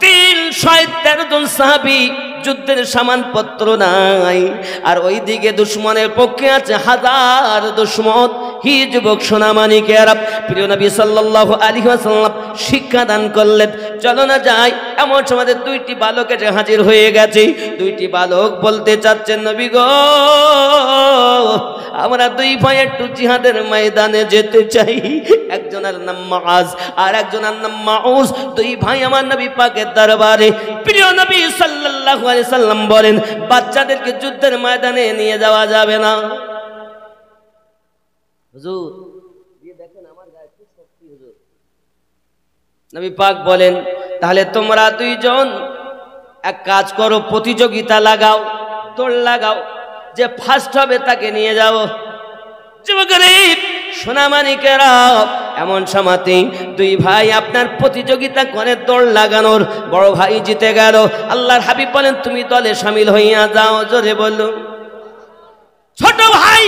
313 জন সাহাবী, যুদ্ধের সামানপত্র নাই, আর ওইদিকে দুশ্মনের পক্ষে আছে 1000 দুশ্মন। হি যুবক সোনামানিকেরা, প্রিয় নবী সাল্লাল্লাহু আলাইহি ওয়াসাল্লাম শিক্ষা দান করলেন, চলো না যাই। এমন সময় দুইটি বালক এসে হাজির হয়ে গেছে। দুইটি বালক বলতে চাচ্ছেন, নবী গো আমরা দুই ভাই একটু জিহাদের ময়দানে যেতে চাই। একজনের নাম মুআজ আর একজনের নাম মাউস। দুই ভাই আমার নবী পাকের দরবারে। প্রিয় নবী সাল্লাল্লাহু আলাইহি সাল্লাম বলেন, বাচ্চাদেরকে যুদ্ধের ময়দানে নিয়ে যাওয়া যাবে না। হুজুর দিয়ে দেখেন আমার গায়ে কি শক্তি। হুজুর নবী পাক বলেন, তাহলে তোমরা দুইজন এক কাজ করো, প্রতিযোগিতা লাগাও, দৌড় লাগাও, যে ফার্স্ট হবে তাকে নিয়ে যাও। যুবকেরা সোনামানিকেরা, এমন সময়তে দুই ভাই আপনার প্রতিযোগিতা করে দৌড় লাগানোর। বড় ভাই জিতে গেল। আল্লাহর হাবিব বলেন, তুমি দলে শামিল হইয়া যাও। জোরে বলুন। ছোট ভাই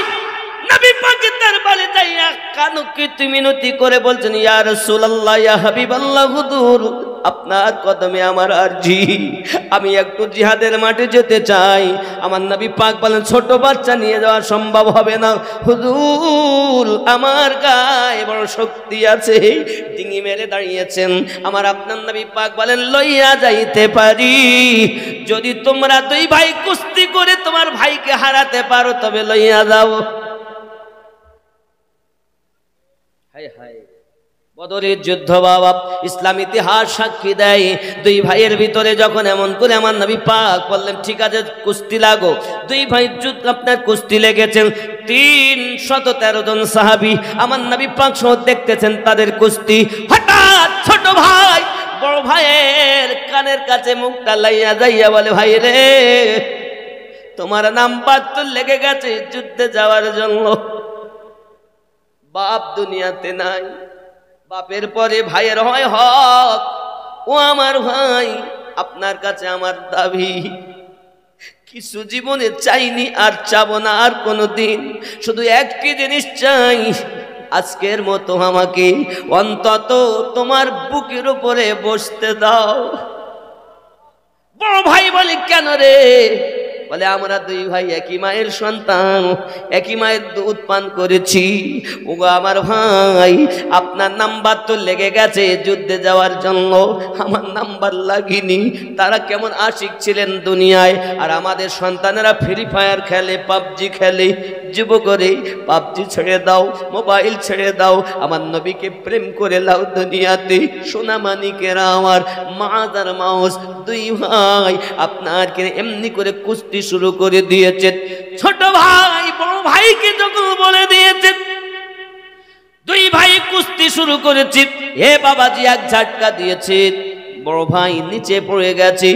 নবী পাকের দরবারে যাইয়া কানুকি মিনতি করে বলছেন, ইয়া রাসূলুল্লাহ, ইয়া হাবিবাল্লাহ, হুজুর আপনার কদমে আমার আরজি, আমি একটু জিহাদের মাঠে যেতে চাই। আমার নবী পাক বলেন, ছোট বাচ্চা নিয়ে যাওয়া সম্ভব হবে না হুজুর, আমার গায়ে বড় শক্তি আছে। ডিঙি মেরে দাঁড়িয়েছেন। আমার আপনার নবী পাক বলেন, লইয়া যাইতে পারি, যদি তোমরা দুই ভাই কুস্তি করে তোমার ভাইকে হারাতে পারো তবে লইয়া যাও। হায় হায়, বদরের যুদ্ধ বাবা ইসলাম ইতিহাস সাক্ষী দেয়। দুই ভাইয়ের ভিতরে যখন এমন করে আমার নবী পাক বললেন, ঠিক আছে কুস্তি লাগো। দুই ভাই যুদ্ধ আপনার কুস্তি লেগেছেন। 313 জন সাহাবী আমার নবী পাক সহ দেখতেছেন তাদের কুস্তি। হঠাৎ ছোট ভাই বড় ভাইয়ের কানের কাছে মুখটা লাইয়া যাইয়া বলে, ভাই রে তোমার নাম্বার তো লেগে গেছে যুদ্ধে যাওয়ার জন্য। বাপ দুনিয়াতে নাই, বাপের পরে ভাইয়ের হয় হক। ও আমার ভাই, আপনার কাছে আমার দাবি, কিছু জীবনে চাইনি আর চাবো না আর কোনো দিন, শুধু একটি জিনিস চাই, আজকের মতো আমাকে অন্তত তোমার বুকের উপরে বসতে দাও। বড় ভাই বলে, কেন রে? বলে, আমরা দুই ভাই একই মায়ের সন্তান, একই মায়ের দুধ পান করেছি। ওগো আমার ভাই, আপনার নাম্বার তো লেগে গেছে যুদ্ধে যাওয়ার জন্য, আমার নাম্বার লাগেনি। তারা কেমন আশিক ছিলেন দুনিয়ায়, আর আমাদের সন্তানেরা ফ্রি ফায়ার খেলে, পাবজি খেলে। যুবকরে পাবজি ছেড়ে দাও, মোবাইল ছেড়ে দাও, আমার নবীকে প্রেম করে লাও দুনিয়াতে। সোনামানিকেরা আমার, মাআজ আর মাউস দুই ভাই আপনাকে এমনি করে কুস্তি শুরু করে দিয়েছে। ছোট ভাই বড় ভাইকে যখন বলে দিয়েছে, দুই ভাই কুস্তি শুরু করেছে। হে বাবাজি এক ঝাটকা দিয়েছে, বড় ভাই নিচে পড়ে গেছে,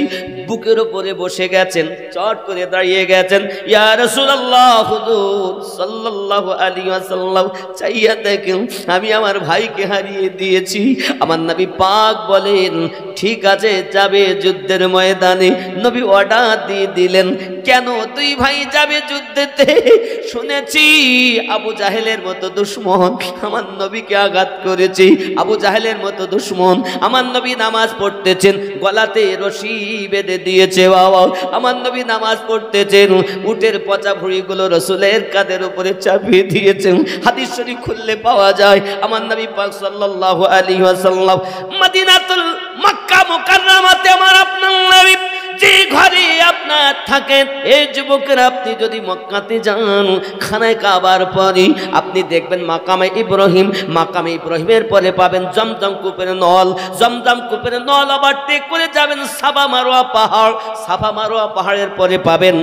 বুকের উপরে বসে গেছেন, চট করে দাঁড়িয়ে গেছেন। ইয়া রাসূলুল্লাহ, হুজুর সাল্লাল্লাহু আলাইহি ওয়াসাল্লাম, চাইয়া দেখেন আমি আমার ভাইকে হারিয়ে দিয়েছি। আমার নবী পাক বলেন, ঠিক আছে, যাবে যুদ্ধের ময়দানে। নবী অর্ডার দিয়ে দিলেন, কেন দুই ভাই যাবে যুদ্ধেতে? শুনেছি আবু জাহেলের মতো দুশমন আমার নবীকে আঘাত করেছে। আবু জাহেলের মতো দুশমন আমার নবী নামাজ পড়তেছেন, গলাতে রশি বেঁধে দিয়েছে। বাবা, আমার নবী নামাজ পড়তেছেন, উটের পচা ভুঁড়িগুলো রসুলের কাঁধের উপরে চাপিয়ে দিয়েছেন। হাদিস শরীফ খুললে পাওয়া যায়, আমার নবী পাক সাল্লাল্লাহু আলাইহি ওয়াসাল্লাম মদিনাতুল মক্কা মুকাররমাতে আমার আপনার নবী যে ঘরে আপনার থাকেন, এই যুবকের আপনি যদি মক্কাতে যান, খানায় কাবার পরে আপনি দেখবেন মাকামে ইব্রাহিম, মাকামে ইব্রাহিমের পরে পাবেন জমজম কূপের নল, জমজম কূপের নল আবার টেক করে যাবেন সাফা মারওয়া পাহাড়, সাফা মারওয়া পাহাড়ের পরে পাবেন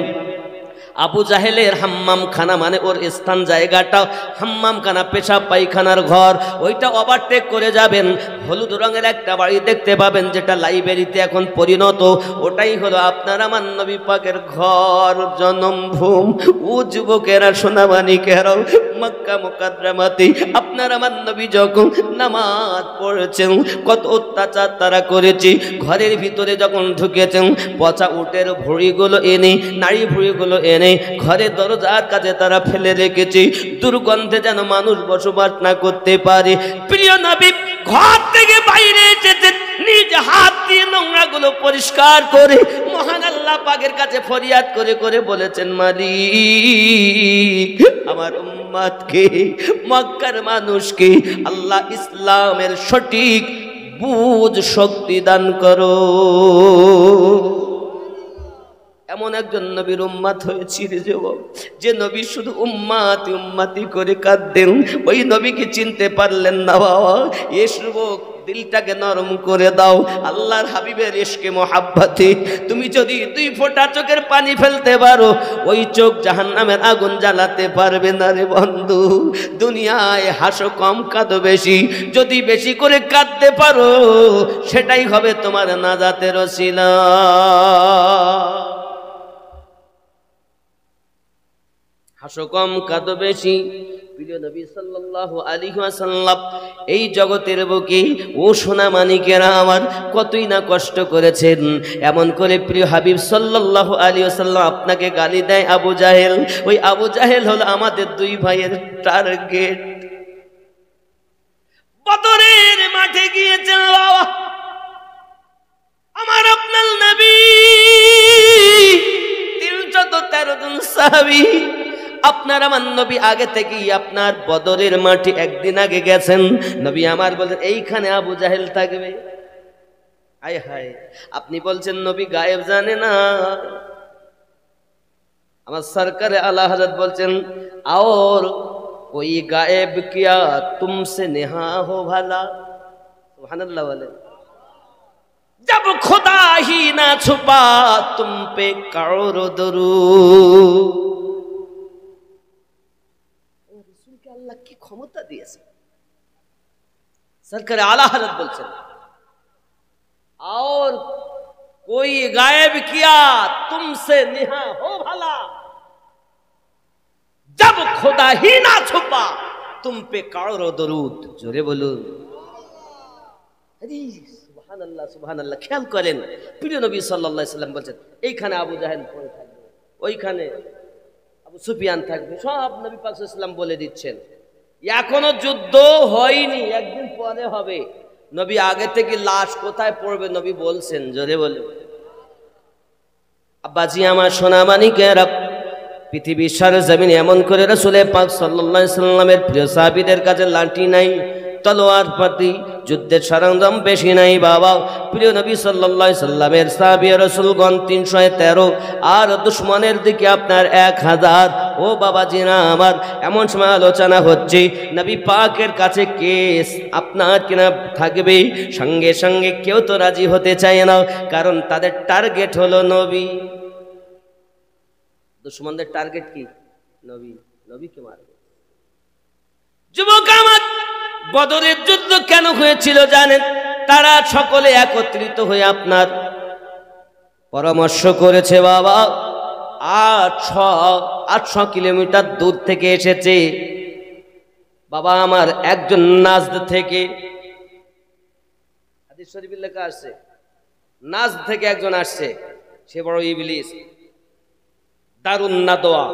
আবু জাহেলের হাম্মাম খানা, মানে ওর স্থান জায়গাটা হাম্মাম খানা, পেশাব পায়খানার ঘর, ওইটা ওভারটেক করে যাবেন। হলুদ রঙের একটা বাড়ি দেখতে পাবেন, যেটা লাইব্রেরিতে এখন পরিণত, ওটাই হলো আপনার আমার নবী পাকের ঘর, জন্মভূম। ও যুবকেরা, সোনামানিকেরাও, মক্কা মুকাররমাতে আপনার আমার নবী যখন নামাজ পড়েছেন, কত অত্যাচার তারা করেছে। ঘরের ভিতরে যখন ঢুকেছেন, পচা উটের ভুঁড়িগুলো এনে, নারী ভুঁড়িগুলো এনে ঘরে দরজার কাছে তারা ফেলে রেখেছে, দুর্গন্ধে যেন মানুষ বসবাস না করতে পারে। প্রিয় নবী ঘর থেকে বাইরে এসেছেন, নিজ হাত দিয়ে নোংরাগুলো পরিষ্কার করে মহান আল্লাহ পাকের কাছে ফরিয়াদ করে করে বলেছেন, মালিক, আমার উম্মতকে, মক্কার মানুষকে আল্লাহ ইসলামের সঠিক বুঝ শক্তি দান করো। এমন একজন নবীর উম্মাত হয়েছি রে যুবক, যে নবী শুধু উম্মাতি উম্মাতি করে কাঁদতেন, ওই নবীকে চিনতে পারলেন না। বাবা, এ যুবক, দিলটাকে নরম করে দাও আল্লাহর হাবিবের ইশকে মোহাব্বতে। তুমি যদি দুই ফোঁটা চোখের পানি ফেলতে পারো, ওই চোখ জাহান্নামের আগুন জ্বালাতে পারবে না রে বন্ধু। দুনিয়ায় হাসো কম, কাঁদো বেশি, যদি বেশি করে কাঁদতে পারো সেটাই হবে তোমার নাজাতের ওসিলা। হাসো কম, কাঁদো বেশি। প্রিয় নবী সাল্লাল্লাহু আলাইহি ওয়াসাল্লাম এই জগতের বুকে, ও সোনা মানিকেরা আমার, কতই না কষ্ট করেছেন। এমন করে প্রিয় হাবিব সাল্লাল্লাহু আলাইহি ওয়াসাল্লাম আপনাকে গালি দেয় আবু জাহেল। ওই আবু জাহেল হলো আমাদের দুই ভাইয়ের টার্গেট। বদরের মাঠে গিয়েছেন বাবা আমার আপনার নবী, 313 জন সাহাবী। আপনার আমার নবী আগে থেকেই আপনার বদরের মাঠে একদিন আগে গেছেন। নবী আমার বলেন, এইখানে আবু জাহেল থাকবে। আয় হায়, আপনি বলছেন নবী গায়েব জানে না। আমার সরকারে আলা হযরত বলছেন, और कोई गायब किया तुमसे नेहा हो भला। सुभानअल्लाह बोले, जब खुदा ही ना छुपा तुम पे करो दरूद। रसूलকে আল্লাহ কি ক্ষমতা দিয়েছে। সরকার আলা হযরত বলছেন, और कोई गायब किया तुमसे नेहा हो भला, जब खुदा ही ना छुपा तुम पे करो दरूद। जोरे बोलून সুবহানাল্লাহ, সুবহানাল্লাহ। খেয়াল করেন, প্রিয় নবী সাল্লাল্লাহু আলাইহি সাল্লাম বলেন, এইখানে আবু জাহেল পড়ে থাকবে, ওইখানে আবু সুফিয়ান থাকবে, সব নবী পাক সাল্লাল্লাহু আলাইহি সাল্লাম বলে দিচ্ছেন। এখনো যুদ্ধ হয়নি, একদিন পরে হবে। নবী আগে থেকে লাশ কোথায় পড়বে নবী বলছেন। জোরে বলুন। আব্বাজি আমার সোনা মানিকেরা, পৃথিবীর সরজমিনে এমন করে রাসূল পাক সাল্লাল্লাহু আলাইহি সাল্লামের প্রিয় সাহাবীদের কাছে লাঠি নাই, তলোয়ার পাতি, যুদ্ধের সরঞ্জাম বেশি নাই বাবা। প্রিয় নবী সাল্লাল্লাহু আলাইহি সাল্লামের সাহাবী রাসূলগণ 313, আর দুশমনের দিকে আপনার 1000। ও বাবাজিরা আমার, এমন সময় আলোচনা হচ্ছে নবী পাকের কাছে কেস আপনার কিনা থাকবে, সঙ্গে সঙ্গে কেউ তো রাজি হতে চায় না, কারণ তাদের টার্গেট হলো নবী। দুশমনদের টার্গেট কি? নবী, নবীকে মারবে। যুবক আমার, বদরের যুদ্ধ কেন হয়েছিল জানেন? তারা সকলে একত্রিত হয়ে আপনার পরামর্শ করেছে, বাবা 800 কিলোমিটার দূর থেকে এসেছে বাবা আমার একজন নাজদ থেকে, হাদিস শরীফে লেখা আছে নাজদ থেকে একজন আসছে, সে বড় ইবলিস, দারুন নাদওয়া।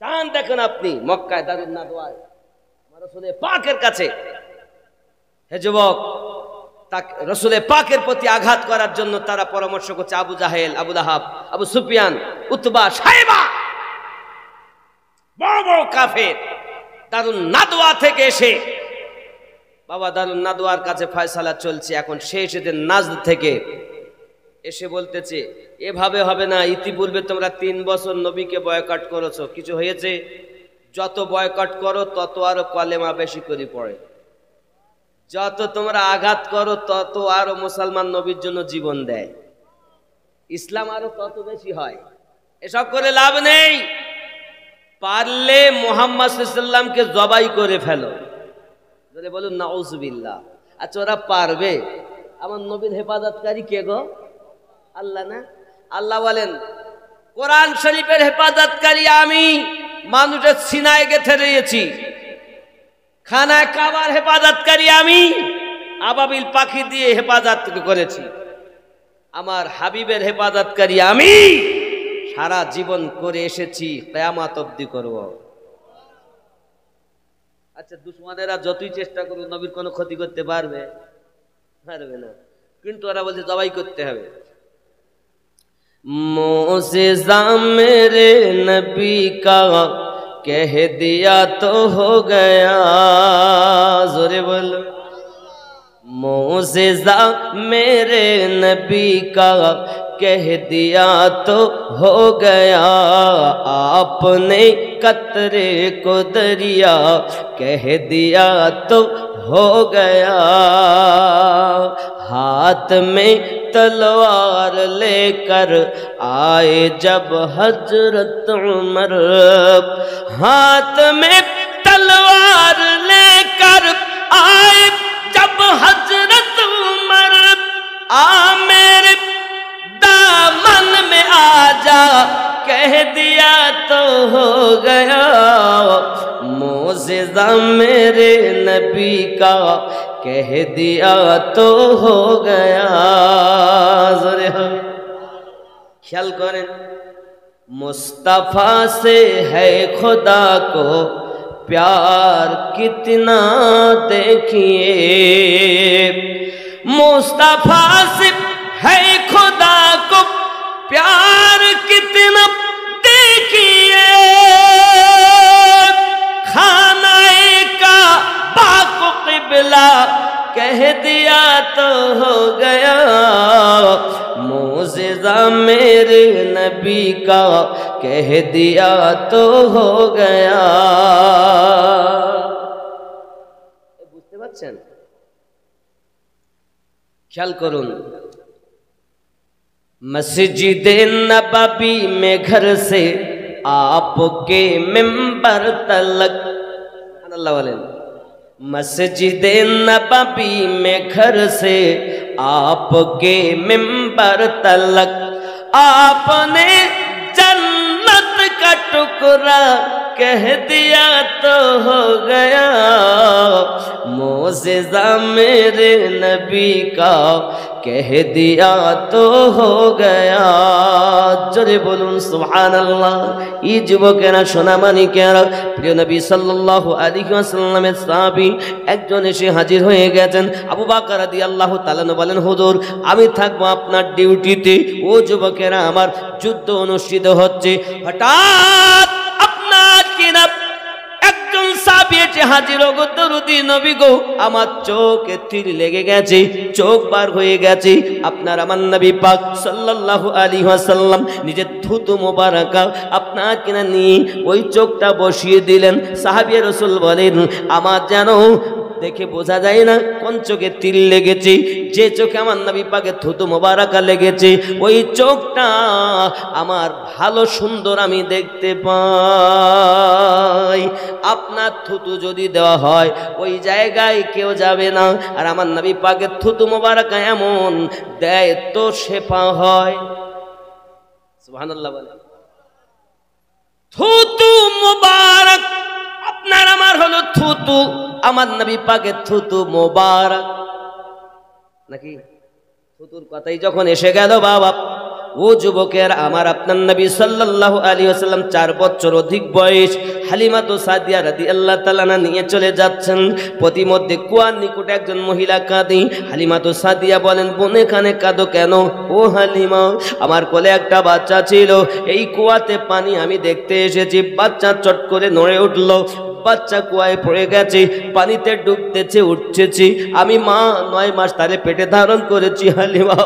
চান দেখেন আপনি মক্কায় দারুন নাদওয়ায় রাসূলের পাকের কাছে, হে যুবক, তাকে রাসূলের পাকের প্রতি আঘাত করার জন্য তারা পরামর্শ করছে। আবু জাহেল, আবু লাহাব, আবু সুফিয়ান, উতবা, সাইবা, বড় বড় কাফের দারুন নাদওয়া থেকে এসে বাবা দারুন নাদওয়ার কাছে ফয়সালা চলছে। এখন সে এসেছে নাজদ থেকে, এসে বলতেছে এভাবে হবে না, ইতিপূর্বে তোমরা 3 বছর নবীকে বয়কট করেছো, কিছু হয়েছে? যত বয়কট করো তত আরো কলেমা বেশি করে পড়ে, যত তোমরা আঘাত করো তত আরো মুসলমান নবীর জন্য জীবন দেয়, ইসলাম আরো তত বেশি হয়। এসব করে লাভ নেই, পারলে মুহাম্মদ সাল্লাল্লাহু আলাইহি ওয়াসাল্লামকে জবাই করে ফেলো। যদি বলুন নাউজুবিল্লাহ। আচ্ছা ওরা পারবে? আমার নবীর হেফাজতকারী কে গো? আল্লাহ না? আল্লাহ বলেন কোরআন শরীফের হেফাজতকারী আমি, মানুষের সিনায় গেঁথে রয়েছি। খানায় কাবার হেফাজতকারী আমি, আবাবিল পাখি দিয়ে হেফাজত করেছি। আমার হাবিবের হেফাজতকারী আমি, সারা জীবন করে এসেছি, কিয়ামত অবধি করব। আচ্ছা দুশমনেরা যতই চেষ্টা করুক নবীর কোনো ক্ষতি করতে পারবে? পারবে না, কিন্তু ওরা বলছে জবাই করতে হবে। मोज़िज़ा मेरे नबी का कह दिया तो हो गया, जोरे बोलो। मोज़िज़ा मेरे नबी का कह दिया तो हो गया, आपने कतरे को दरिया कह दिया तो हो गया, हाथ में तलवार लेकर आए जब हजरत उमर, हाथ में तलवार लेकर आए जब हजरत उमर, आ मेरे दामन में आजा कह दिया तो हो गया, मोज़िज़ा मेरे नबी का कह दिया तो हो गया। ज़ोरे हो ख्याल करें, मुस्तफ़ा से है खुदा को प्यार कितना देखिए, मुस्तफ़ा से है खुदा को प्यार कितना देखिए, खानाए का बाको क़िबला कह दिया तो हो गया, मोज़िज़ा मेरे नबी का कह दिया तो हो गया। বুঝতে পারছেন? ख्याल करुन, मस्जिद नबवी में घर से आपके मिंबर तलक, अल्लाह वाले, मस्जिद नबवी में घर से आपके मिंबर तलक, आपने जन्नत का टुकड़ा कह दिया तो हो गया, मोज़िज़ा मेरे नबी का कह दिया तो हो गया। जोरे बोलुन सुबहानाल्लाह। ई যুবকেরা সোনামানিকেরা, প্রিয় নবী সাল্লাল্লাহু আলাইহি ওয়াসাল্লামের সাহাবী একজন এসে হাজির হয়ে গেছেন। আবু বকর রাদিয়াল্লাহু তাআলা বলেন, হুজুর আমি থাকবো আপনার ডিউটিতে। ও যুবকেরা, আমার যুদ্ধ অনুষ্ঠিত হচ্ছে, হঠাৎ আপনার কিনা একজন সাহাবী এসে হাজির, গো দরুদি নবী গো, আমার চোখে তীর লেগে গেছে, চোখ বার হয়ে গেছে। আপনার আমার নবী পাক সাল্লাল্লাহু আলাইহি ওয়াসাল্লাম নিজের থুতু মোবারকা আপনার কিনা নিয়ে ওই চোখটা বসিয়ে দিলেন। সাহাবী রাসূল বলেন, আমার যেন দেখে বোঝা যায় না কোন চোখে তিল লেগেছে। যে চোখে আমার নবী পাকের থুতু মোবারকা লেগেছে ওই চোখটা আমার ভালো সুন্দর আমি দেখতে পাই। আপনার থুতু যদি দেওয়া হয় ওই জায়গায় কেউ যাবে না, আর আমার নবী পাকের থুতু মোবারকা এমন দেয় তো শেফা হয়। সুবহানাল্লাহ বলেন। থুতু মোবারক আপনার আমার হলো থুতু, আমার নবী পাকের থুতু মোবারক নাকি? থুতুর কথাই যখন এসে গেল বাবা, ও যুবকের আমার আপনার নবী সাল্লাল্লাহু আলাইহি ওয়াসাল্লাম 4 বছর অধিক বয়স হালিমাতু সাদিয়া রাদিয়াল্লাহু তাআলা নিয়ে চলে যাচ্ছেন। প্রতিমধ্যে কুয়ার নিকটে একজন মহিলা কাঁদে। হালিমাতু সাদিয়া বলেন, বোন এখানে কাঁদো কেন? ও হালিমা, আমার কোলে একটা বাচ্চা ছিল, এই কুয়াতে পানি আমি দেখতে এসেছি, বাচ্চা চট করে নড়ে উঠলো, বাচ্চা কুয়ায় পড়ে গেছে, পানিতে ডুবতেছে উঠতেছি, আমি মা 9 মাস তারে পেটে ধারণ করেছি, হালিমা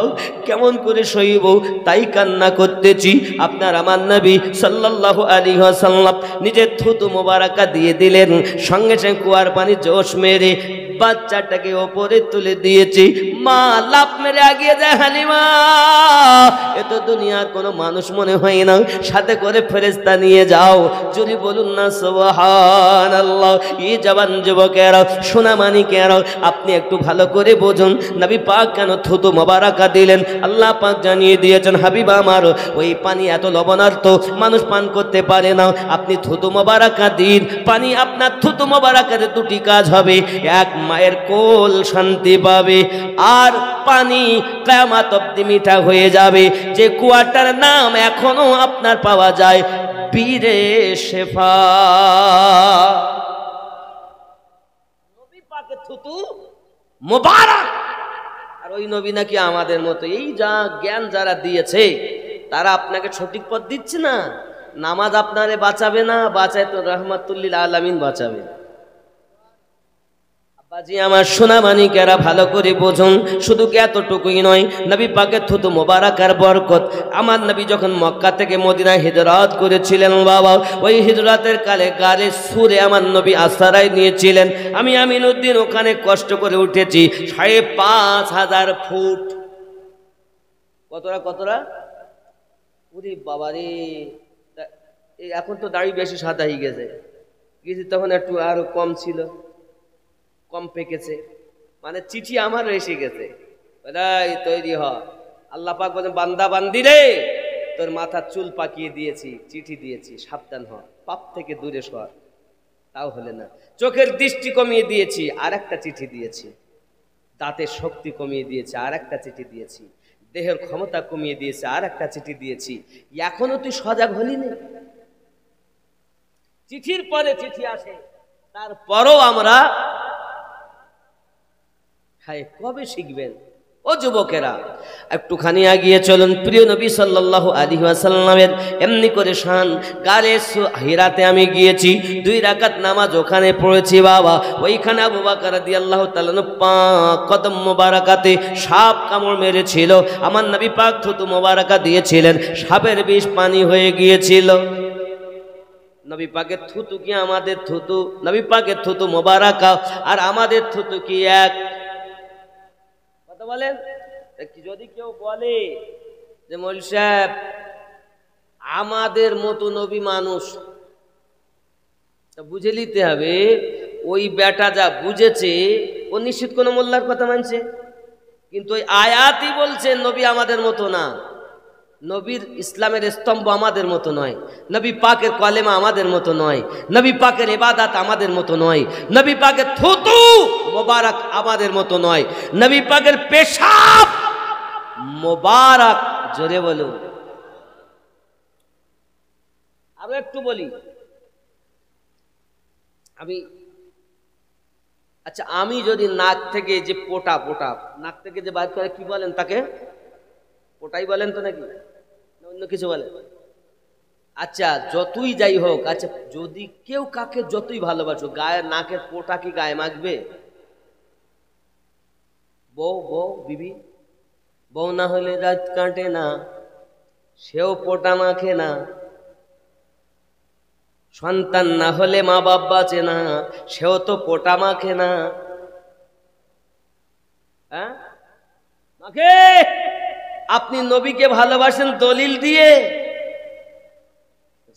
কেমন করে সইব, তাই কান্না করতেছি। আপনার আমার নবী সাল্লাল্লাহু আলাইহি ওয়াসাল্লাম নিজের থুতু মোবারকা দিয়ে দিলেন, সঙ্গে সঙ্গে কুয়ার পানি জোশ মেরে বাচ্চাটাকে ওপরে তুলে দিয়েছি। মা লাফ মেরে আগিয়ে যায়, হালিমা এ তো দুনিয়ার কোনো মানুষ মনে হয় না, সাথে করে ফেরেশতা নিয়ে যাও। যদি বলুন না সুবহানাল্লাহ। এই জবান যুবকেরা, সোনা মানিকেরা, আপনি একটু ভালো করে বুঝুন নবী পাক কেন থুতু মোবারকা দিলেন। আল্লাহ পাক জানিয়ে দিয়েছেন, হাবিব আমার ওই পানি এত লবণাক্ত মানুষ পান করতে পারে না, আপনি থুতু মোবারকা দিন। পানি আপনার থুতু মোবারকার দুটি কাজ হবে, এক মায়ের কোল শান্তি পাবে, আর পানি কিয়ামত অবধি মিঠা হয়ে যাবে। যে কুয়াটার নাম এখনো আপনার পাওয়া যায় বীরে শেফা। নবী পাকের থুতু মোবারক। আর ওই নবী নাকি আমাদের মতো এই যা জ্ঞান যারা দিয়েছে তারা আপনাকে সঠিক পথ দিচ্ছে না। নামাজ আপনারে বাঁচাবে না, বাঁচায় তো রাহমাতুল্লিল আলামিন বাঁচাবে। বাজি আমার সোনা মানিকেরা ভালো করে বোঝুন, শুধু কি এতটুকুই নয়, নবী পাকের থুতু মোবারকার বরকত। আমার নবী যখন মক্কা থেকে মদিনায় হিজরত করেছিলেন বাবা, ওই হিজরতের কালে গারে সুরে আমার নবী আশ্রয় নিয়েছিলেন। আমি আমিনুদ্দিন ওখানে কষ্ট করে উঠেছি 5,500 ফুট। কতটা ওরে বাবারে, এখন তো দাড়ি বেশি সাদা হয়ে গেছে, তখন একটু আরো কম ছিল, কম পেকেছে, মানে চিঠি আমার এসে গেছে, তৈরি হ। আল্লাহ পাক বলেন, বান্দা বান্দি রে, তোর মাথার চুল পাকিয়ে দিয়েছি, চিঠি দিয়েছি, সাবধান হ, পাপ থেকে দূরে সর। তাও হলে না। চোখের দৃষ্টি কমিয়ে দিয়েছি, আর একটা চিঠি দিয়েছি। দাঁতের শক্তি কমিয়ে দিয়েছি, আর একটা চিঠি দিয়েছি। দেহের ক্ষমতা কমিয়ে দিয়েছে, আর একটা চিঠি দিয়েছি। এখনো তুই সজাগ হলি না? চিঠির পরে চিঠি আসে, তারপরও আমরা কবে শিখবেন? ও যুবকেরা, একটুখানি আগিয়ে চলুন। প্রিয় নবী সাল্লাল্লাহু আলাইহি ওয়াসাল্লামের এমনি করে শান গারে হিরাতে আমি গিয়েছি, 2 রাকাত নামাজ ওখানে পড়েছি বাবা। ওইখানে আবু বকর রাদিয়াল্লাহু তাআলা কদম মোবারকাতে সাপ কামড় মেরেছিল, আমার নবী পাক থুতু মোবারকা দিয়েছিলেন, সাপের বিষ পানি হয়ে গিয়েছিল। নবী পাকের থুতু কি আমাদের থুতু? নবী পাকের থুতু মোবারকা আর আমাদের থুতু কি এক? কথা বলেন। যদি কেউ বলে যে মৌলভী সাহেব আমাদের মতো নবী মানুষ, বুঝে নিতে হবে ওই বেটা যা বুঝেছে ও নিশ্চিত কোনো মোল্লার কথা মানছে, কিন্তু ওই আয়াতই বলছে নবী আমাদের মতো না, নবীর ইসলামের স্তম্ভ আমাদের মতো নয়, নবী পাকের কলেমা আমাদের মতো নয়, নবী পাকের ইবাদত আমাদের মতো নয়, নবী পাকের থুতু মোবারক আমাদের মতো নয়, নবী পাকের পেশাব মোবারক। জোরে বলুন। আরো একটু বলি আমি যদি নাক থেকে যে পোটা নাক থেকে যে বাইর করে, কি বলেন তাকে? পোটাই বলেন তো নাকি অন্য কিছু বলেন? আচ্ছা যতই যাই হোক, আচ্ছা যদি কেউ কাকে যতই ভালোবাসো, গায়ে নাকের পোটা কি গায়ে মাখবে? বউ বিবি, বউ না হলে রাত কাটে না, সেও পোটা মাখে না। সন্তান না হলে মা বাপ বাঁচে না, সেও তো পোটা মাখে না। হ্যাঁ মাকে আপনি নবীকে ভালোবাসেন দলিল দিয়ে,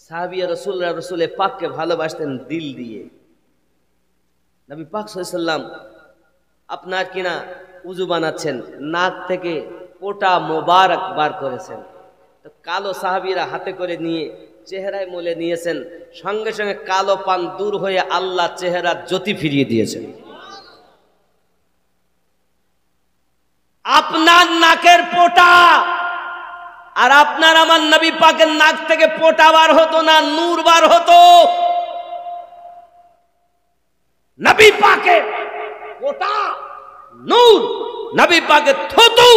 সাহাবী রাসূলুল্লাহ রাসূলে পাককে ভালোবাসতেন দিল দিয়ে। নবী পাক সাল্লাল্লাহু আলাইহি সাল্লাম আপনার কিনা উযু বানাচ্ছেন, নাক থেকে পোটা মোবারক বার করেছেন, তো কালো সাহাবীরা হাতে করে নিয়ে চেহারায় মলে নিয়েছেন, সঙ্গে সঙ্গে কালো পান দূর হয়ে আল্লাহ চেহারার জ্যোতি ফিরিয়ে দিয়েছেন। আপনার নাকের পোটা আর আপনার আমার নবী পাকের নাক থেকে পোটা বার হতো না, নূর বার হতো। নবী পাকের পোটা নূর, নবী পাকের থুতু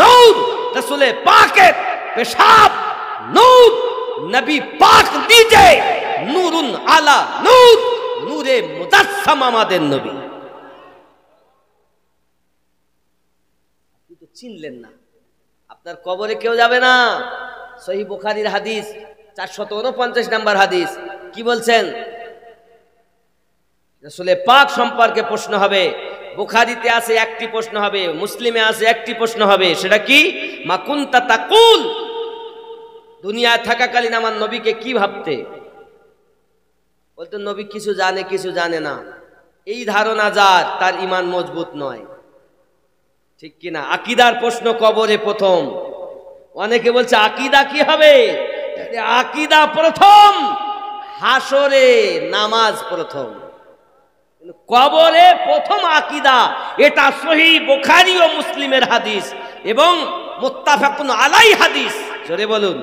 নূর, রাসূলে পাকের পেশাব নূর, নবী পাক নিজে নূরুন আলা নূর, নূরে মুজাসসাম আমাদের নবী। আপনি তো চিনলেন না, আপনার কবরে কেউ যাবে না। সহিহ বুখারীর হাদিস 449 নম্বর হাদিস কি বলছেন? রাসূলে পাক সম্পর্কে প্রশ্ন হবে, বুখারীতে আছে একটি প্রশ্ন হবে, মুসলিমে আছে একটি প্রশ্ন হবে, সেটা কি? মা কুনতা তাকুল, দুনিয়ায় থাকাকালীন আমার নবীকে কি ভাবতে? বলতো নবী কিছু জানে কিছু জানে না, এই ধারণা যার, তার ঈমান মজবুত নয়, ঠিক কিনা? আকীদার প্রশ্ন কবরে প্রথম। অনেকে বলছে আকীদা কি হবে? আকীদা প্রথম, হাসরে নামাজ প্রথম, কবরে প্রথম আকীদা। এটা সহিহ বুখারী ও মুসলিমের হাদিস এবং মুত্তাফাকুন আলাই হাদিস। জোরে বলুন।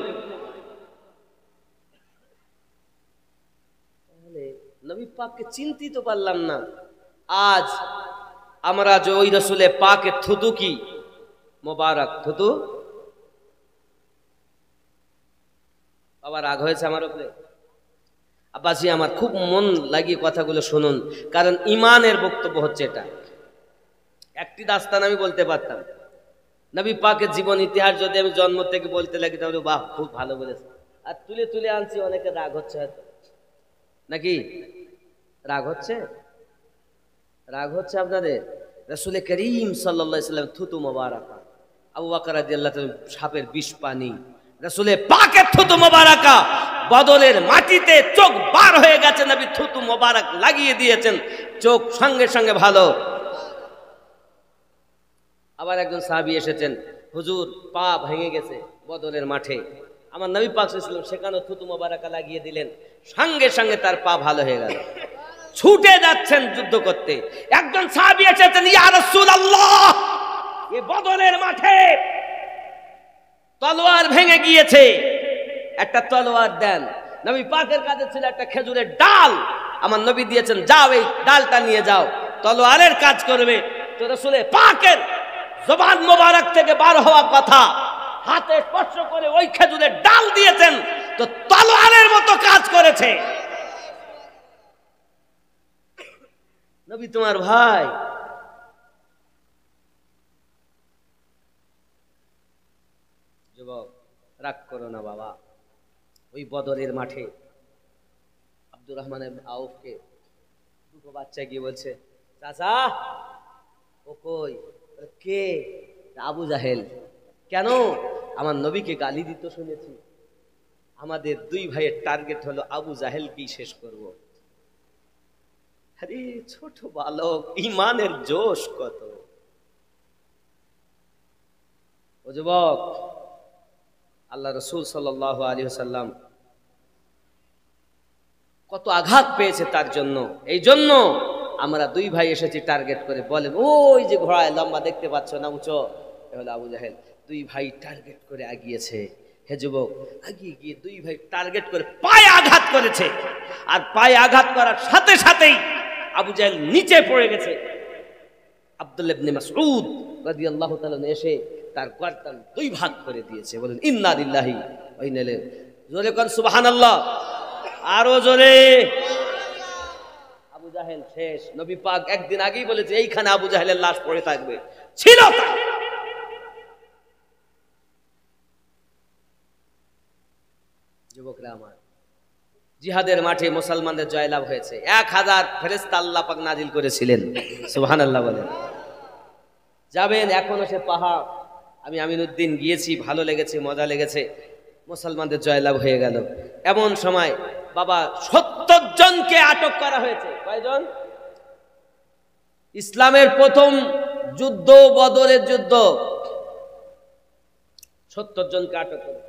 তাহলে নবী পাককে চিনতে তো পারলাম না। আজ আমরা যে ওই রাসূলে পাকের থুতু কি মোবারক থুতু, আবার রাগ হয়েছে আমার উপরে? আব্বাসি আমার খুব মন লাগিয়ে কথাগুলো শুনুন, কারণ ইমানের বক্তব্য হচ্ছে এটা। একটি দাস্তান আমি বলতে পারতাম, নবী পাকের জীবন ইতিহাস যদি আমি জন্ম থেকে বলতে লাগি তাহলে বাহ খুব ভালো বলেছে, আর তুলে তুলে আনছি, অনেকে রাগ হচ্ছে হয়তো, নাকি রাগ হচ্ছে? রাগ হচ্ছে আপনাদের? রাসূলে করিম সাল্লাল্লাহু আলাইহি সাল্লাম থুতু মোবারকা, আবু বকর রাদিয়াল্লাহু তাআলা সাপের বিষ পানি, রাসূলে পাকের থুতু মোবারকা বদরের মাটিতে চোখ বার হয়ে গেছে, নবী থুতু মোবারক লাগিয়ে দিয়েছেন, চোখ সঙ্গে সঙ্গে ভালো। আবার একজন সাহাবী এসেছেন, হুজুর পা ভেঙে গেছে বদরের মাঠে, আমার নবী পাক সাল্লাল্লাহু আলাইহি ওয়াসাল্লাম সেখানে থুতু মোবারকা লাগিয়ে দিলেন, সঙ্গে সঙ্গে তার পা ভালো হয়ে গেল। ছুটে যাচ্ছেন যুদ্ধ করতে, একজন সাহাবী এসেছেন, ইয়া রাসূলুল্লাহ, এই বদরের মাঠে তলোয়ার ভেঙে গিয়েছে, একটা তলোয়ার দেন। নবী পাকের কাছে ছিল একটা খেজুরের ডাল, আমার নবী দিয়েছেন, যাও এই ডালটা নিয়ে যাও, তলোয়ারের কাজ করবে। তো রাসূলে পাকের জবান মোবারক থেকে বার হওয়া কথা হাতে স্পর্শ করে ওই খেজুরের ডাল দিয়েছেন, তো তলোয়ারের মতো কাজ করেছে। নবী তোমার ভাই। যুবক রাগ করো না বাবা, ওই বদরের মাঠে আব্দুর রহমান আউফকে দুটো বাচ্চা গিয়ে বলছে, চাচা ও কই? কে? আবু জাহেল। কেন? আমার নবীকে গালি দিত শুনেছি, আমাদের দুই ভাইয়ের টার্গেট হলো আবু জাহেলকেই শেষ করব। আরে ছোট বালক, ইমানের জোশ কত! ও যুবক, আল্লাহ রাসূল সাল্লাল্লাহু আলাইহি ওয়াসাল্লাম কত আঘাত পেয়েছে তার জন্য। এই জন্য আমরা দুই ভাই এসেছি টার্গেট করে। বলেন ওই যে ঘোড়ায় লম্বা দেখতে পাচ্ছ না উঁচু, এ হলো আবু জাহেল। দুই ভাই টার্গেট করে আগিয়েছে। হে যুবক, আগিয়ে গিয়ে দুই ভাই টার্গেট করে পায়ে আঘাত করেছে, আর পায়ে আঘাত করার সাথে সাথেই আবু জাহেল নিচে পড়ে গেছে। আব্দুল্লাহ ইবনে মাসউদ রাদিয়াল্লাহু তাআলা এসে তার গর্দান দুই ভাগ করে দিয়েছে। বলেন ইন্না লিল্লাহি ওয়া ইন্না ইলাইহি। জোরে কোন সুবহানাল্লাহ, আরো জোরে। আবু জাহেল শেষ। নবী পাক একদিন আগেই বলেছে এইখানে আবু জাহেলের লাশ পড়ে থাকবে, ছিল তা। যুবকরা আমার, জিহাদের মাঠে মুসলমানদের জয়লাভ হয়েছে। 1000 ফেরেশতা আল্লাহ পাক নাজিল করেছিলেন। সুবহানাল্লাহ বলেন। যাবেন, এখনো সে পাহাড়। আমি আমিনুদ্দিন গিয়েছি, ভালো লেগেছে, মজা লেগেছে, মুসলমানদের জয়লাভ হয়ে গেল। এমন সময় বাবা 70 জনকে আটক করা হয়েছে। কয়জন? ইসলামের প্রথম যুদ্ধ বদরের যুদ্ধ, 70 জনকে আটক করে।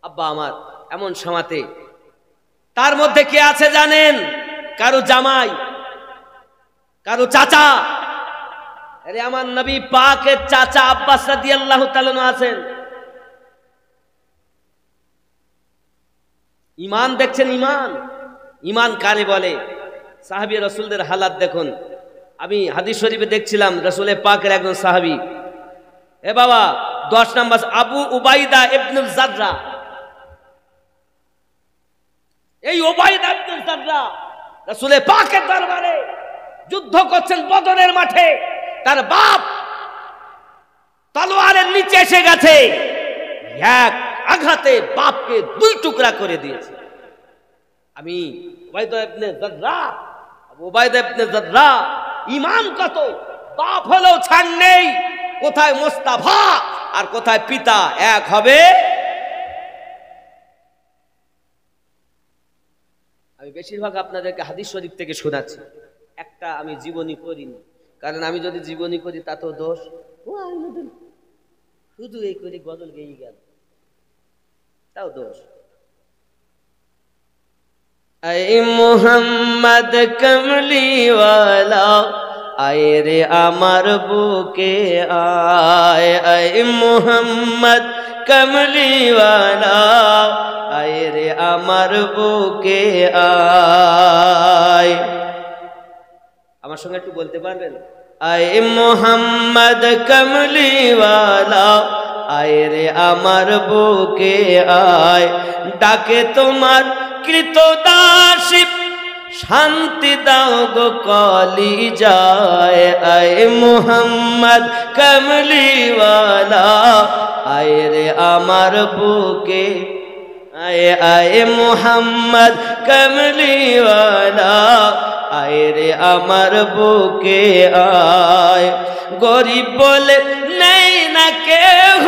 আব্বা আমার এমন সময়তে তার মধ্যে কে আছে জানেন? কারো জামাই, কারো চাচা। আরে আমার নবী পাকের চাচা আব্বাস রাদিয়াল্লাহু তাআলা আছেন। ইমান দেখছেন? ইমান, ইমান কারে বলে? সাহাবী রাসূলদের হালাত দেখুন। আমি হাদিস শরীফে দেখছিলাম, রাসূলে পাকের একজন সাহাবী, এ বাবা 10 নম্বর আবু উবাইদা ইবনুল জাররা। এই উবাইদা ইবনুল জাররা রাসূলে পাকের দরবারে যুদ্ধ করছেন বদরের মাঠে। তার বাপ তলোয়ারের নিচে এসে গেছে, এক আঘাতে বাপকে 2 টুকরা করে দিয়েছে। আমি উবাইদা ইবনে জাররা, আবু উবাইদা ইবনে জাররা, ইমান কত! বাপ হলেও ছাড় নেই। কোথায় মোস্তাফা আর কোথায় পিতা এক হবে? আমি বেশিরভাগ আপনাদেরকে হাদিস শরীফ থেকে শোনাচ্ছি, একটা আমি জীবনী করিনি, কারণ আমি যদি জীবনী করি তা তো দোষ। শুধু এই করে গজল গেয়ে গেল, তাও দোষ। আয় মুহাম্মদ কমলিওয়ালা, আয় রে আমার বুকে আয়। আয় মুহাম্মদ কমলিওয়ালা, আয় রে আমার বুকে আয়। আমার সঙ্গে একটু বলতে পারবেন? আয় মুহাম্মদ কমলিওয়ালা, আয় রে আমার বুকে আয়। ডাকে তোমার কৃতদাসী, শান্তি দাও গো কলি যায়। আয় মুহাম্মদ কমলিওয়ালা, আয় রে আমার বুকে আয়। আয় মুহাম্মদ কমলিওয়ালা, আয় রে আমার বুকে আয়। গরিব বলে নেই না কেহ,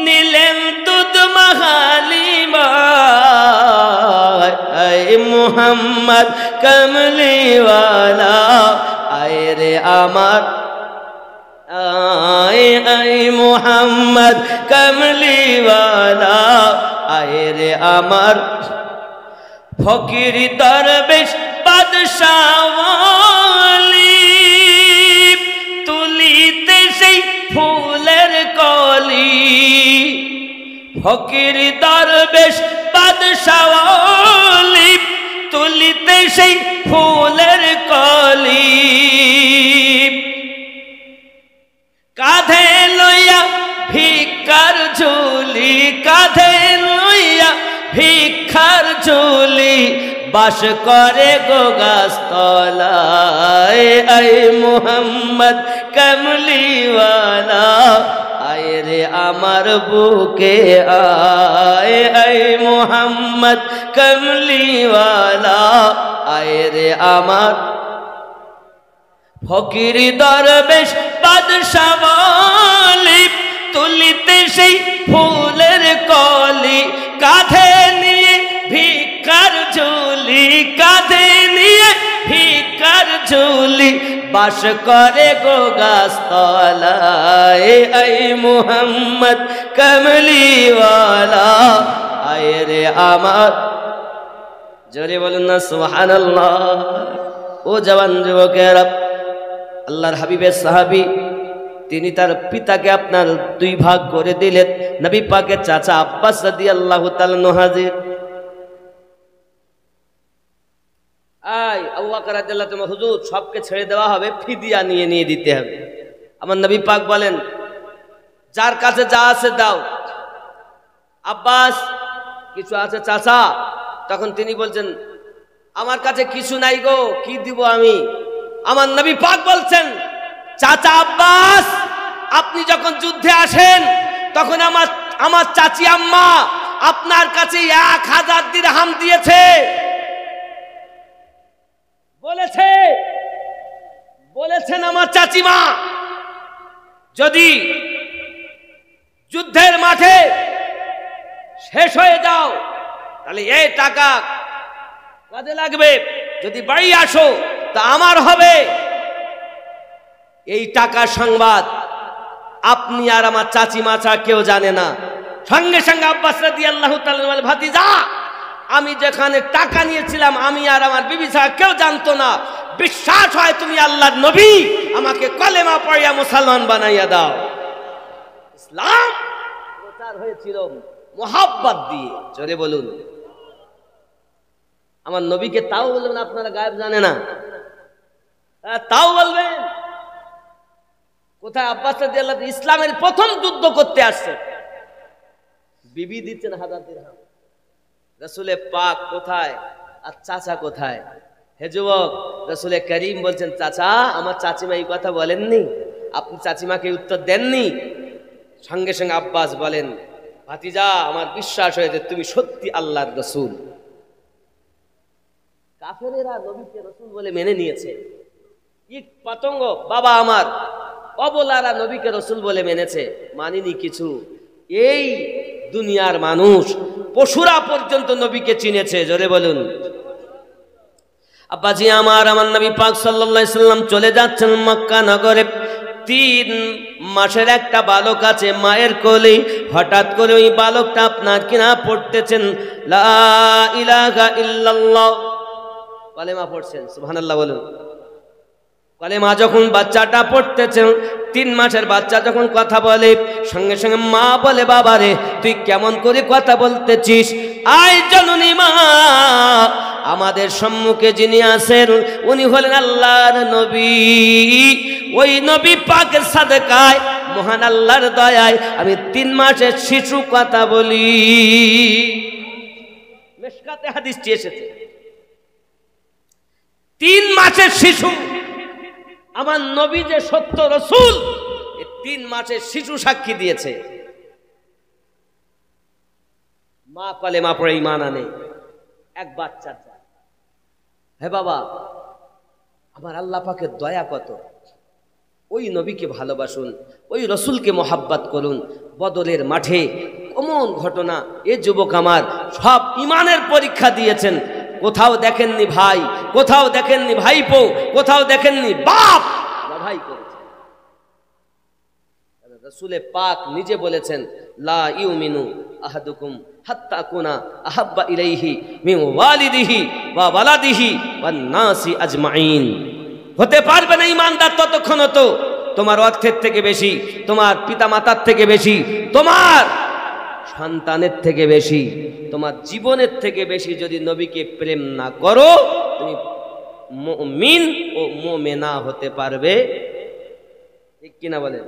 নিলেন দুধ মাহালিমা। আয় মুহাম্মদ কমলিওয়ালা, আয় রে আমার আয়। আয় মুহাম্মদ কমলিওয়ালা, আয় রে আমার ফকির দরবেশ বাদশাওয়ালি। তুলিতে সেই ফুলের কলি, ফকির দরবেশ বাদশাওয়ালি। তুলিতে সেই ফুলের কলি, কাঁধে লইয়া ভিক্ষার ঝুলি, কাঁধে লইয়া ভিক্ষার ঝুলি। বাস করে গো গাছতলায়। আয় মুহাম্মদ কমলিওয়ালা, আয় রে আমার বুকে আয়। আয় মুহাম্মদ কমলিওয়ালা, আয় রে আমার ফকির দরবেশ বাদশাওয়ালি। তুলিতে সেই ফুলের কলি, কাঁধে নিয়ে ভিক্ষার ঝুলি, কাঁধে নিয়ে ভিক্ষার ঝুলি। বাস করে গো গাছতলায়। আয় মুহাম্মদ কমলিওয়ালা, আয় রে আমার। জোরে বলুন না সুবহানাল্লাহ। ও জওয়ান যুবকেরা, আল্লাহর হাবিবের সাহাবী, তিনি তার পিতাকে আপনার 2 ভাগ করে দিলেন। নবী পাকের চাচা আব্বাস রাদিয়াল্লাহু তাআলা হাজির। আয় আবু বকর রাদিয়াল্লাহু তাআলা, হুজুর সবকে ছেড়ে দেওয়া হবে, ফিদিয়া নিয়ে দিতে হবে। আমার নবী পাক বলেন, যার কাছে যা আছে দাও। আব্বাস, কিছু আছে চাচা? তখন তিনি বলছেন, আমার কাছে কিছু নাই গো, কি দিব আমি? আমার নবী পাক বলছেন, চাচা আব্বাস, আপনি যখন যুদ্ধে আসেন তখন আমার চাচি আম্মা আপনার কাছে 1000 দিরহাম দিয়েছে। বলেছেন আমার চাচিমা যদি যুদ্ধের মাঠে শেষ হয়ে যাও তাহলে এই টাকা কাজে লাগবে, যদি বাড়ি আসো তা আমার হবে। এই টাকার সংবাদ আপনি আর আমার চাচিমা ছাড়া কেউ জানে না। সঙ্গে সঙ্গে আব্বাস রাদিয়াল্লাহু তাআলা বলে, ভাতিজা আমি যেখানে টাকা নিয়েছিলাম আমি আর আমার বিবি ছাড়া কেউ জানতো না। বিশ্বাস হয় তুমি আল্লাহর নবী, আমাকে কলেমা পড়িয়া মুসলমান বানাইয়া দাও। ইসলাম প্রচার হয়েছিল মোহাব্বত দিয়ে। জোরে বলুন আমার নবীকে। তাও বলবেন আপনারা গায়েব জানে না, তাও বলবেন। কোথায় আব্বাস রাদিয়াল্লাহু ইসলামের প্রথম যুদ্ধ করতে আসছে, বিবি দিচ্ছেন 1000 দিরহাম। রাসূলে পাক কোথায় আর চাচা কোথায়? হে যুবক, রাসূলে করিম বলছেন, চাচা আমার চাচিমা এই কথা বলেননি, আপনি চাচিমাকে উত্তর দেননি। সঙ্গে সঙ্গে আব্বাস বলেন, ভাতিজা আমার বিশ্বাস হয়েছে তুমি সত্যি আল্লাহর রাসূল। কাফেরেরা নবীকে রাসূল বলে মেনে নিয়েছে। ইট পতঙ্গ বাবা আমার অবলারা নবীকে রাসূল বলে মেনেছে, মানিনি কিছু। এই দুনিয়ার মানুষ পশুরা পর্যন্ত নবীকে চিনেছে। জোরে বলুন। আব্বাজি আমার নবী পাক সাল্লাল্লাহু আলাইহি সাল্লাম চলে যাচ্ছেন মক্কা নগরে। 3 মাসের একটা বালক আছে মায়ের কোলে। হঠাৎ করে ওই বালকটা আপনার কিনা পড়তেছেন লা ইলাহা ইল্লাল্লাহ, কালেমা পড়ছেন। সুবহানাল্লাহ বলুন। কালেমা যখন বাচ্চাটা পড়তেছেন, 3 মাসের বাচ্চা যখন কথা বলে, সঙ্গে সঙ্গে মা বলে, বাবা রে তুই কেমন করে কথা বলতেছিস? আয় জননী মা, আমাদের সম্মুখে যিনি আছেন উনি হলেন আল্লাহর নবী। ওই নবী পাকের সাদেকায় মহান আল্লাহর দয়ায় আমি 3 মাসের শিশু কথা বলি। মিশকাতে হাদিসটি এসেছে। 3 মাসের শিশু, আমার নবী যে সত্য রাসূল, এই 3 মাসের শিশু সাক্ষী দিয়েছে। মা কলেমা পড়ে ঈমান আনে, এক বাচ্চা। হে বাবা, আমার আল্লাহ পাকের দয়া কত! ওই নবীকে ভালোবাসুন, ওই রাসূলকে মহাব্বত করুন। বদরের মাঠে এমন ঘটনা, এ যুবক আমার সব ঈমানের পরীক্ষা দিয়েছেন। কোথাও দেখেননি ভাই, কোথাও দেখেননি ভাইপো, কোথাও দেখেননি বাপ ভাই করেছে। রাসূলে পাক নিজে বলেছেন, লা ইউমিনু আহাদুকুম হাত্তা কুনা আহাব্বা ইলাইহি মিন ওয়ালিদিহি ওয়া ওয়ালাদিহি ওয়ান নাসি আজমাইন। হতে পারবে না ঈমানদার ততক্ষণ তো তোমার অর্থের থেকে বেশি, তোমার পিতামাতার থেকে বেশি, তোমার সন্তানের থেকে বেশি, তোমার জীবনের থেকে বেশি যদি নবীকে প্রেম না করো, তুমি মুমিন ও মুমিনা হতে পারবে। ঠিক কিনা বলেন?